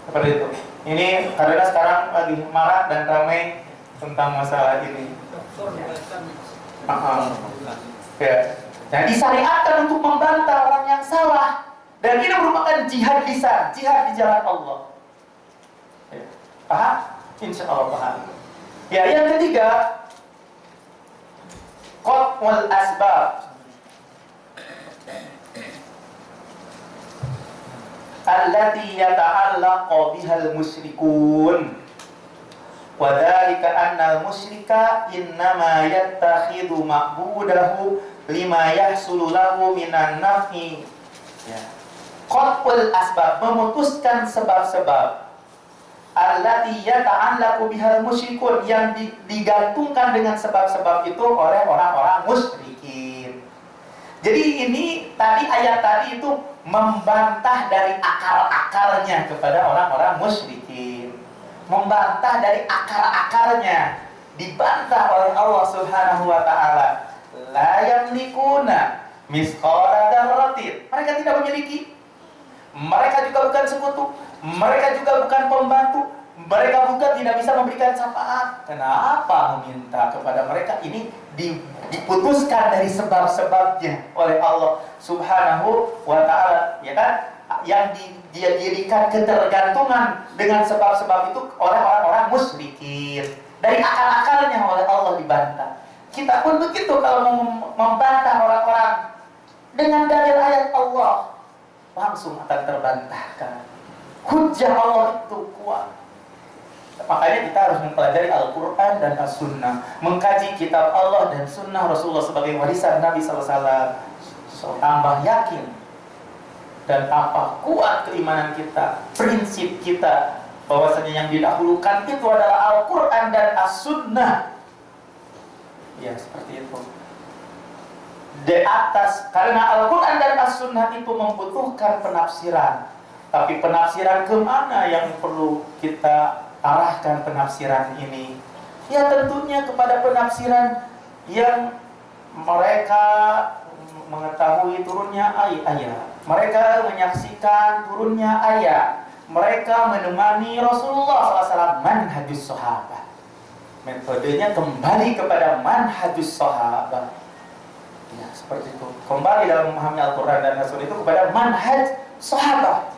seperti itu. Ini karena sekarang lagi marah dan ramai tentang masalah ini. Ya. Dan disyariatkan untuk membantah orang yang salah. Dan ini merupakan jihad lisan, jihad di jalan Allah. Ya. Paham? Insya Allah paham. Ya, yang ketiga, qat'ul asbab allati yata'allaqu bihal musyrikun. Wa dzalika anna al-musyrika innama yattakhidhu ma'budahu lima yahsulu lahu minan naf'i. Ya. Qat'ul asbab, memutuskan sebab-sebab. Allati yata'allaqu bihal musyrikun, yang digantungkan dengan sebab-sebab itu oleh orang-orang musyrikin. Jadi ini tadi ayat tadi itu membantah dari akar-akarnya kepada orang-orang musyrikin. Membantah dari akar-akarnya, dibantah oleh Allah Subhanahu wa taala. La yamlikuna misqala dzarratin. Mereka tidak memiliki. Mereka juga bukan sekutu. Mereka juga bukan pembantu. Mereka juga tidak bisa memberikan syafaat. Kenapa meminta kepada mereka? Ini diputuskan dari sebab-sebabnya oleh Allah Subhanahu wa ta'ala, ya kan? Yang dia dirikan ketergantungan dengan sebab-sebab itu oleh orang-orang musyrikin. Dari akal-akalnya oleh Allah dibantah. Kita pun begitu kalau membantah orang-orang dengan dalil ayat Allah, langsung akan terbantahkan. Hujjah Allah itu kuat. Makanya kita harus mempelajari Al-Quran dan As-Sunnah, mengkaji kitab Allah dan Sunnah Rasulullah sebagai warisan Nabi SAW. So, tambah yakin dan tambah kuat keimanan kita, prinsip kita bahwasanya yang didahulukan itu adalah Al-Quran dan As-Sunnah. Ya, seperti itu. Di atas, karena Al-Quran dan As-Sunnah itu membutuhkan penafsiran. Tapi penafsiran kemana yang perlu kita arahkan penafsiran ini? Ya tentunya kepada penafsiran yang mereka mengetahui turunnya ayat, mereka menyaksikan turunnya ayat, mereka menemani Rasulullah SAW. Manhajus sahabat, metodenya kembali kepada manhajus sahabat. Ya, seperti itu. Kembali dalam memahami Al-Quran dan Rasul itu kepada manhaj sahabat.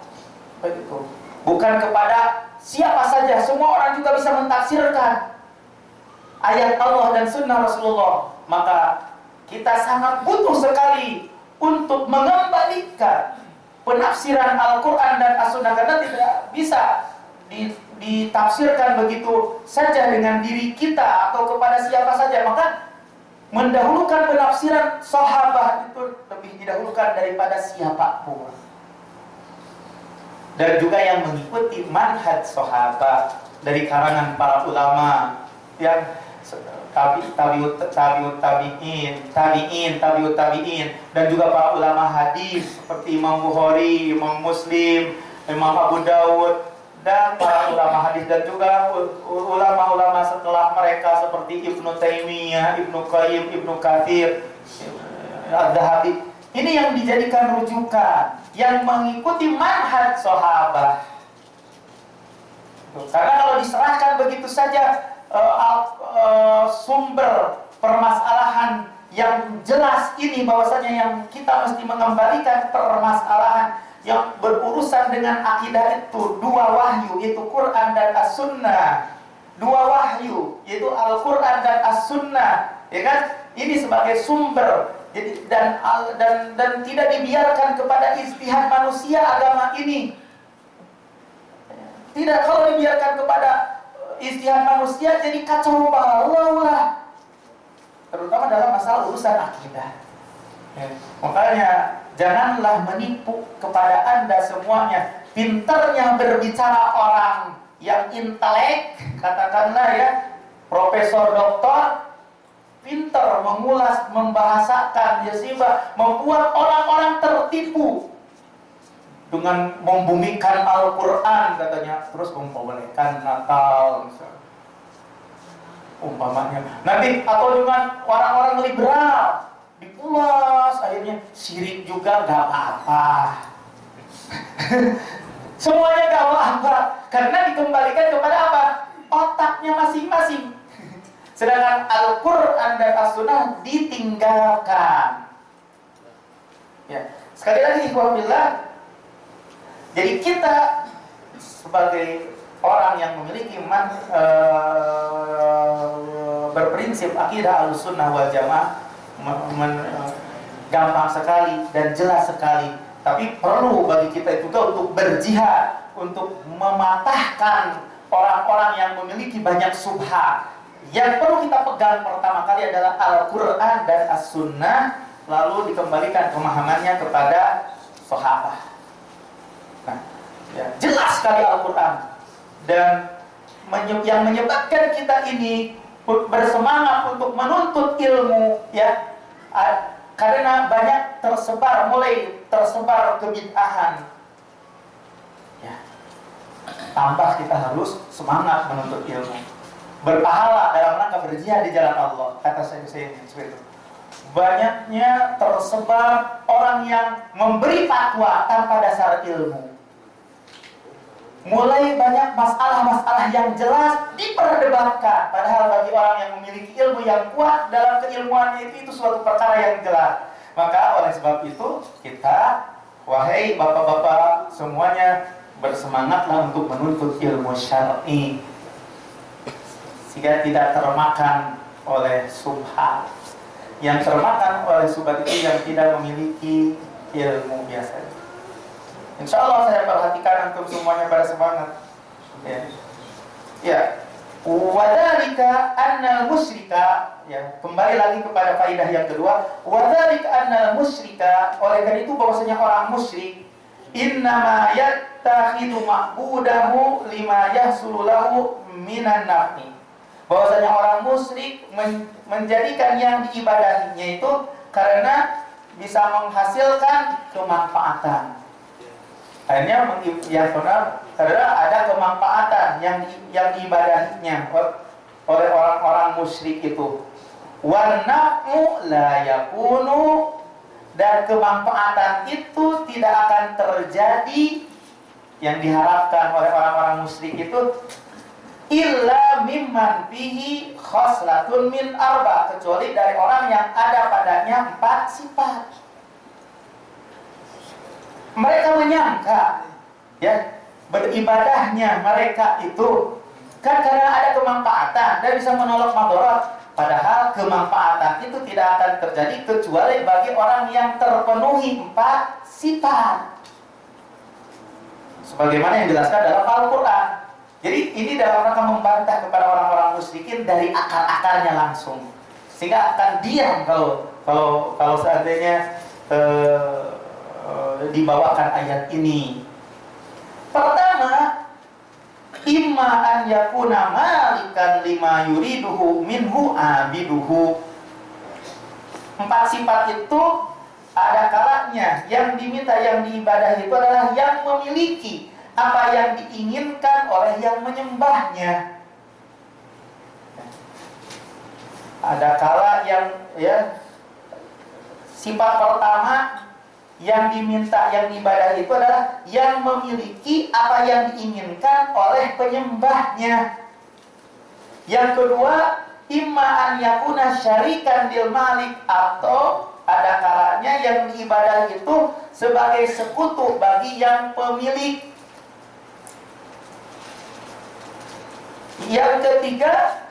Begitu. Bukan kepada siapa saja. Semua orang juga bisa mentafsirkan ayat Allah dan sunnah Rasulullah. Maka kita sangat butuh sekali untuk mengembalikan penafsiran Al-Quran dan As-Sunnah, karena tidak bisa ditafsirkan begitu saja dengan diri kita atau kepada siapa saja. Maka mendahulukan penafsiran sahabat itu lebih didahulukan daripada siapapun. Dan juga yang mengikuti manhaj sahabat dari kalangan para ulama yang tabi'ut tabi'in, dan juga para ulama hadis seperti Imam Bukhari, Imam Muslim, Imam Abu Dawud, dan para ulama hadis, dan juga ulama-ulama setelah mereka seperti Ibnu Taimiyah, Ibnu Qayyim, Ibnu Katsir, Az-Zahabi. Ini yang dijadikan rujukan, yang mengikuti manhaj sahabat. Karena kalau diserahkan begitu saja sumber permasalahan yang jelas ini, bahwasanya yang kita mesti mengembalikan permasalahan yang berurusan dengan akidah itu dua wahyu, yaitu Quran dan As-Sunnah. Dua wahyu, yaitu Al-Quran dan As-Sunnah, ya kan? Ini sebagai sumber. Jadi, dan tidak dibiarkan kepada ijtihad manusia agama ini. Tidak, kalau dibiarkan kepada ijtihad manusia jadi kacau balau lah, terutama dalam masalah urusan akidah. Makanya janganlah menipu kepada Anda semuanya. Pinternya berbicara orang yang intelek, katakanlah ya, profesor, doktor, pinter mengulas, membahasakan, ya sehingga membuat orang-orang tertipu dengan membumikan Al-Quran katanya, terus memperbolehkan Natal misalnya, umpamanya. Nanti atau dengan orang-orang liberal dipulas, akhirnya syirik juga gak apa-apa. Semuanya gak apa-apa, karena dikembalikan kepada apa? Otaknya masing-masing. Sedangkan Al-Quran dan As-Sunnah ditinggalkan. Ya, sekali lagi ikhwanillah. Jadi kita sebagai orang yang memiliki berprinsip akidah Ahlussunnah wal Jamaah, gampang sekali dan jelas sekali. Tapi perlu bagi kita juga untuk berjihad, untuk mematahkan orang-orang yang memiliki banyak subhat. Yang perlu kita pegang pertama kali adalah Al-Quran dan As-Sunnah, lalu dikembalikan pemahamannya kepada sahabat. Nah, ya, jelas sekali Al-Quran. Dan yang menyebabkan kita ini bersemangat untuk menuntut ilmu, ya, karena banyak mulai tersebar kebid'ahan. Ya, tambah kita harus semangat menuntut ilmu, berpahala dalam rangka berjihad di jalan Allah. Kata saya seperti itu. Banyaknya tersebar orang yang memberi fatwa tanpa dasar ilmu. Mulai banyak masalah-masalah yang jelas diperdebatkan, padahal bagi orang yang memiliki ilmu yang kuat dalam keilmuannya itu suatu perkara yang jelas. Maka oleh sebab itu kita, wahai bapak-bapak semuanya, bersemangatlah untuk menuntut ilmu syar'i sehingga tidak termakan oleh subhat. Yang termakan oleh subhat itu yang tidak memiliki ilmu biasa. Insya Allah saya perhatikan antum semuanya pada semangat. Ya. Wadzalika annal musyrika, ya, kembali lagi kepada faidah yang kedua. Wadzalika annal musyrika, oleh karena itu bahwasanya orang musyrik innama yattakhidu ma'budahu lima yahsulu lahu minan nafi. Bahwasanya orang musyrik menjadikan yang diibadahinya itu karena bisa menghasilkan kemanfaatan. Akhirnya karena ada kemanfaatan yang diibadahinya oleh orang-orang musyrik itu. wan naf'u la yakunu, dan kemanfaatan itu tidak akan terjadi yang diharapkan oleh orang-orang musyrik itu illa mimman fihi khoslatun min arba, kecuali dari orang yang ada padanya 4 sifat. Mereka menyangka ya beribadahnya mereka itu kan karena ada kemanfaatan dan bisa menolak madarat. Padahal kemanfaatan itu tidak akan terjadi kecuali bagi orang yang terpenuhi 4 sifat. Sebagaimana yang dijelaskan dalam Al-Quran. Jadi ini dalam rangka membantah kepada orang-orang musyrikin dari akar-akarnya langsung. Sehingga akan diam kalau seandainya dibawakan ayat ini. Pertama, imma an yakuna malikan lima yuriduhu minhu abiduhu. 4 sifat itu ada kalanya yang diminta, yang diibadahi itu adalah yang memiliki apa yang diinginkan oleh yang menyembahnya. Ada kala yang sifat pertama yang diminta, yang diibadahi itu adalah yang memiliki apa yang diinginkan oleh penyembahnya. Yang kedua, imma an yakuna syarikan lil malik, atau ada kalanya yang diibadahi itu sebagai sekutu bagi yang pemilik. Yang ketiga,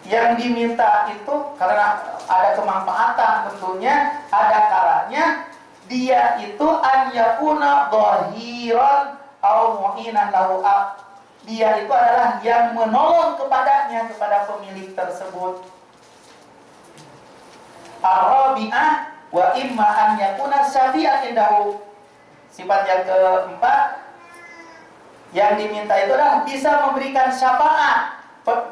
yang diminta itu karena ada kemanfaatan tentunya, ada kalanya dia itu an yakuna dhahiran au mu'inan lahu, dia itu adalah yang menolong kepadanya, kepada pemilik tersebut. Ar-rabi'ah wa imma an yakuna syafi'an indahu. Sifat yang keempat yang diminta itu adalah bisa memberikan syafaat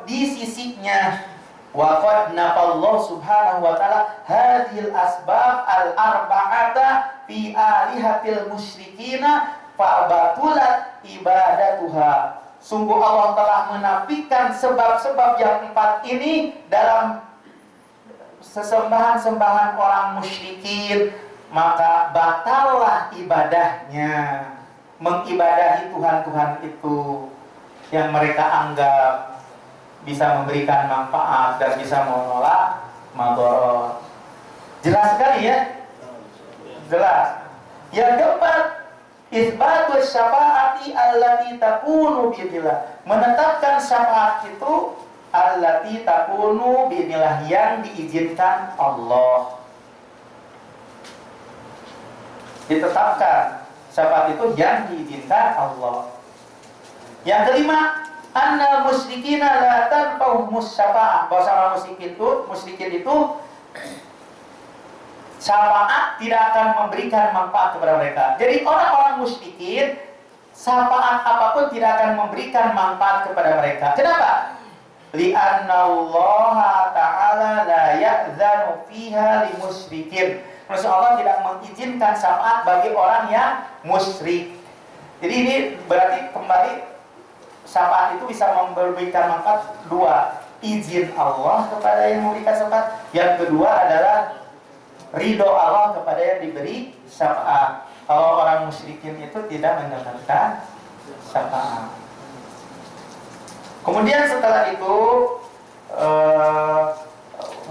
di sisinya. Wa qad nafallahu subhanahu wa ta'ala hadhil asbab al-arba'ata fi alihatil musyrikina fa'batulat ibadatuha. Sungguh Allah telah menafikan sebab-sebab yang 4 ini dalam sesembahan-sembahan orang musyrikin, maka batallah ibadahnya, mengibadahi Tuhan-Tuhan itu yang mereka anggap bisa memberikan manfaat dan bisa menolak madarat. Jelas sekali ya? Jelas. Yang keempat, isbatus syafaati allati takunu bi'idznillah. Menetapkan syafaat itu allati takunu bi'idznillah, yang diizinkan Allah. Ditetapkan syafaat itu yang diizinkan Allah. Yang kelima, annal musyrikina la tanfa'uhumus syafa'ah. Bahwa orang musyrikin itu syafaat tidak akan memberikan manfaat kepada mereka. Jadi orang-orang musyrikin, syafaat apapun tidak akan memberikan manfaat kepada mereka. Kenapa? Li'anna Allah Ta'ala la ya'zanu fiha limusyrikin. Maksudnya Allah tidak mengizinkan syafaat bagi orang yang musyrik. Jadi ini berarti kembali syafaat itu bisa memberikan manfaat 2. Izin Allah kepada yang memberikan syafaat. Yang kedua adalah ridho Allah kepada yang diberi syafaat. Kalau orang musyrikin itu tidak mendapatkan syafaat. Kemudian setelah itu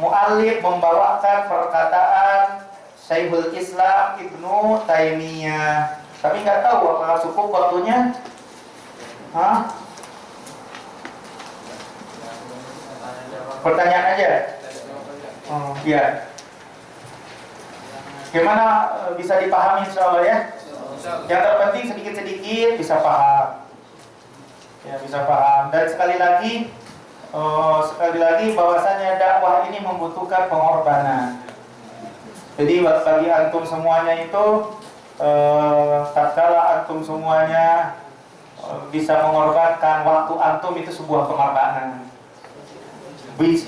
mu'allif membawakan perkataan Syekhul Islam Ibnu Taimiyah. Tapi nggak tahu apakah cukup waktunya. Pertanyaan aja. Iya. Gimana bisa dipahami insyaallah ya? Yang terpenting sedikit-sedikit bisa paham. Ya, bisa paham. Dan sekali lagi bahwasanya dakwah ini membutuhkan pengorbanan. Jadi bagi antum semuanya itu tatkala antum semuanya bisa mengorbankan waktu antum, itu sebuah pengorbanan.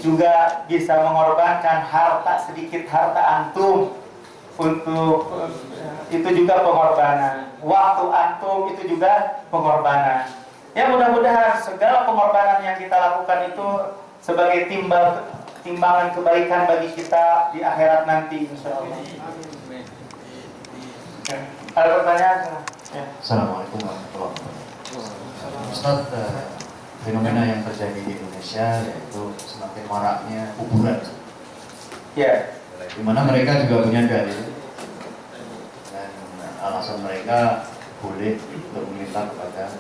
Juga bisa mengorbankan sedikit harta antum untuk itu juga pengorbanan. Waktu antum itu juga pengorbanan. Ya, mudah-mudahan segala pengorbanan yang kita lakukan itu sebagai timbal timbangan kebaikan bagi kita di akhirat nanti insyaallah. Ada pertanyaan? Ya. Assalamualaikum warahmatullahi wabarakatuh. Ustaz, fenomena yang terjadi di Indonesia yaitu semakin maraknya kuburan. Ya. Di mana mereka juga punya dalil dan alasan mereka boleh untuk meminta kepada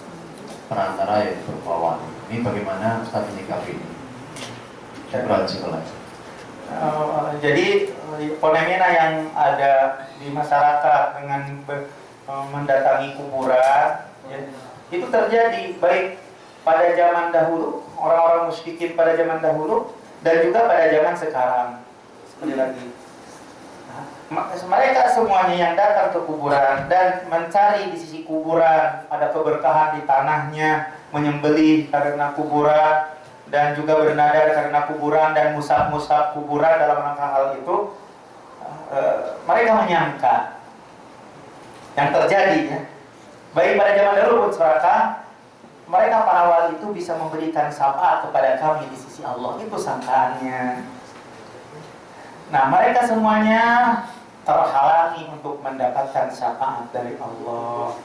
perantara yaitu berupa wali. Ini bagaimana Ustaz menyikapi ini? Saya berhasil. Jadi fenomena yang ada di masyarakat dengan mendatangi kuburan, ya, itu terjadi baik pada zaman dahulu, orang-orang musyrikin pada zaman dahulu, dan juga pada zaman sekarang. Sekali lagi, mereka semuanya yang datang ke kuburan dan mencari di sisi kuburan ada keberkahan di tanahnya, menyembelih karena kuburan, dan juga bernadar karena kuburan dan musab-musab kuburan. Dalam rangka hal itu mereka menyangka yang terjadi, ya, baik pada zaman dahulu pun sekarang, mereka para wali itu bisa memberikan syafaat kepada kami di sisi Allah. Itu sangkaannya. Nah, mereka semuanya terhalangi untuk mendapatkan syafaat dari Allah.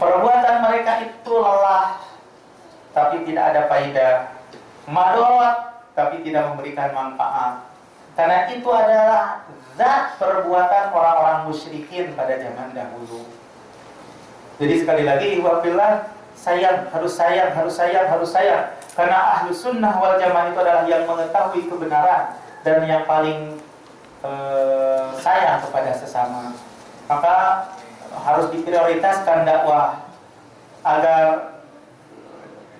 Perbuatan mereka itu lelah tapi tidak ada faedah, madorot tapi tidak memberikan manfaat. Karena itu adalah zat perbuatan orang-orang musyrikin pada zaman dahulu. Jadi sekali lagi, wabillah, sayang, harus sayang, harus sayang, harus sayang. Karena ahlu sunnah wal jamaah itu adalah yang mengetahui kebenaran dan yang paling sayang kepada sesama. Maka harus diprioritaskan dakwah agar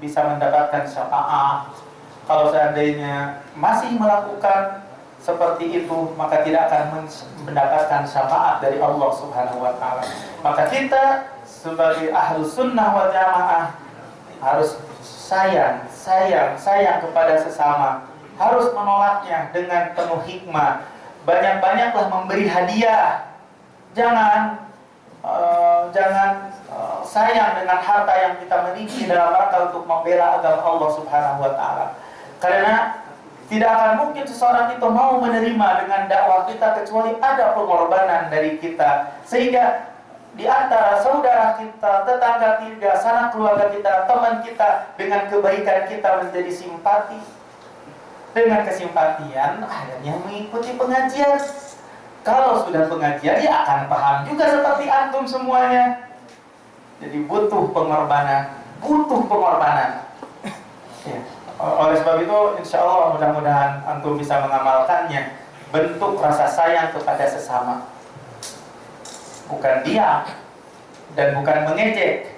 bisa mendapatkan syafaat. Kalau seandainya masih melakukan seperti itu, maka tidak akan mendapatkan syafaat dari Allah Subhanahu wa ta'ala. Maka kita sebagai ahlu sunnah wal jamaah harus sayang kepada sesama, harus menolaknya dengan penuh hikmah. Banyak-banyaklah memberi hadiah. Jangan sayang dengan harta yang kita miliki dalam rangka untuk membela agama Allah Subhanahu wa ta'ala. Karena tidak akan mungkin seseorang itu mau menerima dengan dakwah kita kecuali ada pengorbanan dari kita. Sehingga di antara saudara kita, tetangga kita, sanak keluarga kita, teman kita, dengan kebaikan kita menjadi simpati. Dengan kesimpatian akhirnya mengikuti pengajian. Kalau sudah pengajian, dia akan paham juga seperti antum semuanya. Jadi butuh pengorbanan. Ya. Oleh sebab itu, insya Allah mudah-mudahan antum bisa mengamalkannya. Bentuk rasa sayang kepada sesama. Bukan diam dan bukan mengejek,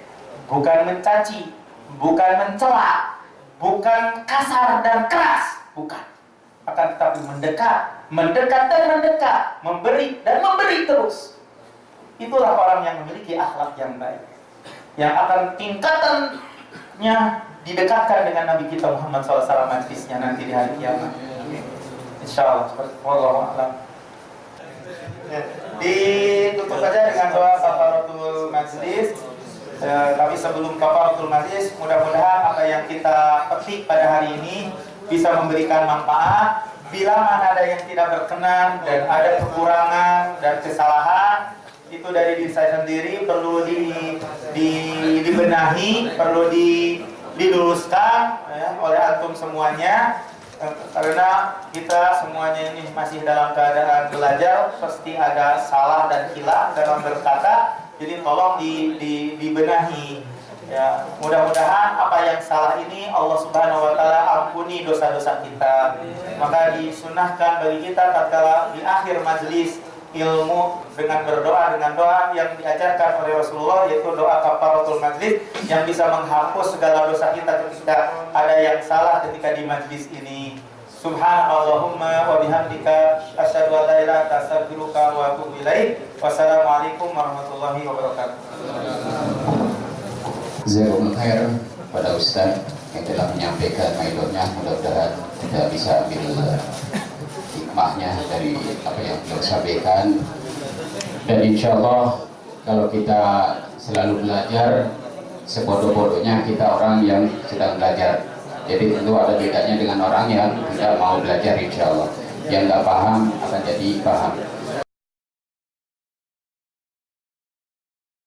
bukan mencaci, bukan mencela, bukan kasar dan keras, bukan. Akan tetapi mendekat dan mendekat, memberi dan memberi terus. Itulah orang yang memiliki akhlak yang baik, yang akan tingkatannya didekatkan dengan Nabi kita Muhammad SAW majlisnya nanti di hari kiamat. Insyaallah. Wallahu a'lam. Ditutup saja dengan doa kafaratul majlis. Tapi sebelum kafaratul majlis, mudah-mudahan apa yang kita petik pada hari ini bisa memberikan manfaat. Bila mana ada yang tidak berkenan dan ada kekurangan dan kesalahan, itu dari diri saya sendiri perlu dibenahi, perlu diluruskan, ya, oleh antum semuanya. Karena kita semuanya ini masih dalam keadaan belajar, pasti ada salah dan hilaf dalam berkata. Jadi tolong dibenahi. Ya, mudah-mudahan apa yang salah ini Allah Subhanahu wa taala ampuni dosa-dosa kita. Maka disunahkan bagi kita tatkala di akhir majelis ilmu dengan berdoa dengan doa yang diajarkan oleh Rasulullah, yaitu doa kafaratul majlis yang bisa menghapus segala dosa kita ketika ada yang salah ketika di majlis ini. Subhanallahumma wa bihamdika asyhadu an la ilaha illa anta astaghfiruka wa atubu ilaik. Wassalamualaikum warahmatullahi wabarakatuh. Jazakumullah khair pada Ustaz yang telah menyampaikan maidotnya. Mudah-mudahan kita bisa ambil hikmahnya dari apa yang beliau sampaikan. Dan insya Allah kalau kita selalu belajar, sebodoh-bodohnya kita orang yang sedang belajar. Jadi tentu ada bedanya dengan orang yang tidak mau belajar insya Allah. Yang nggak paham akan jadi paham.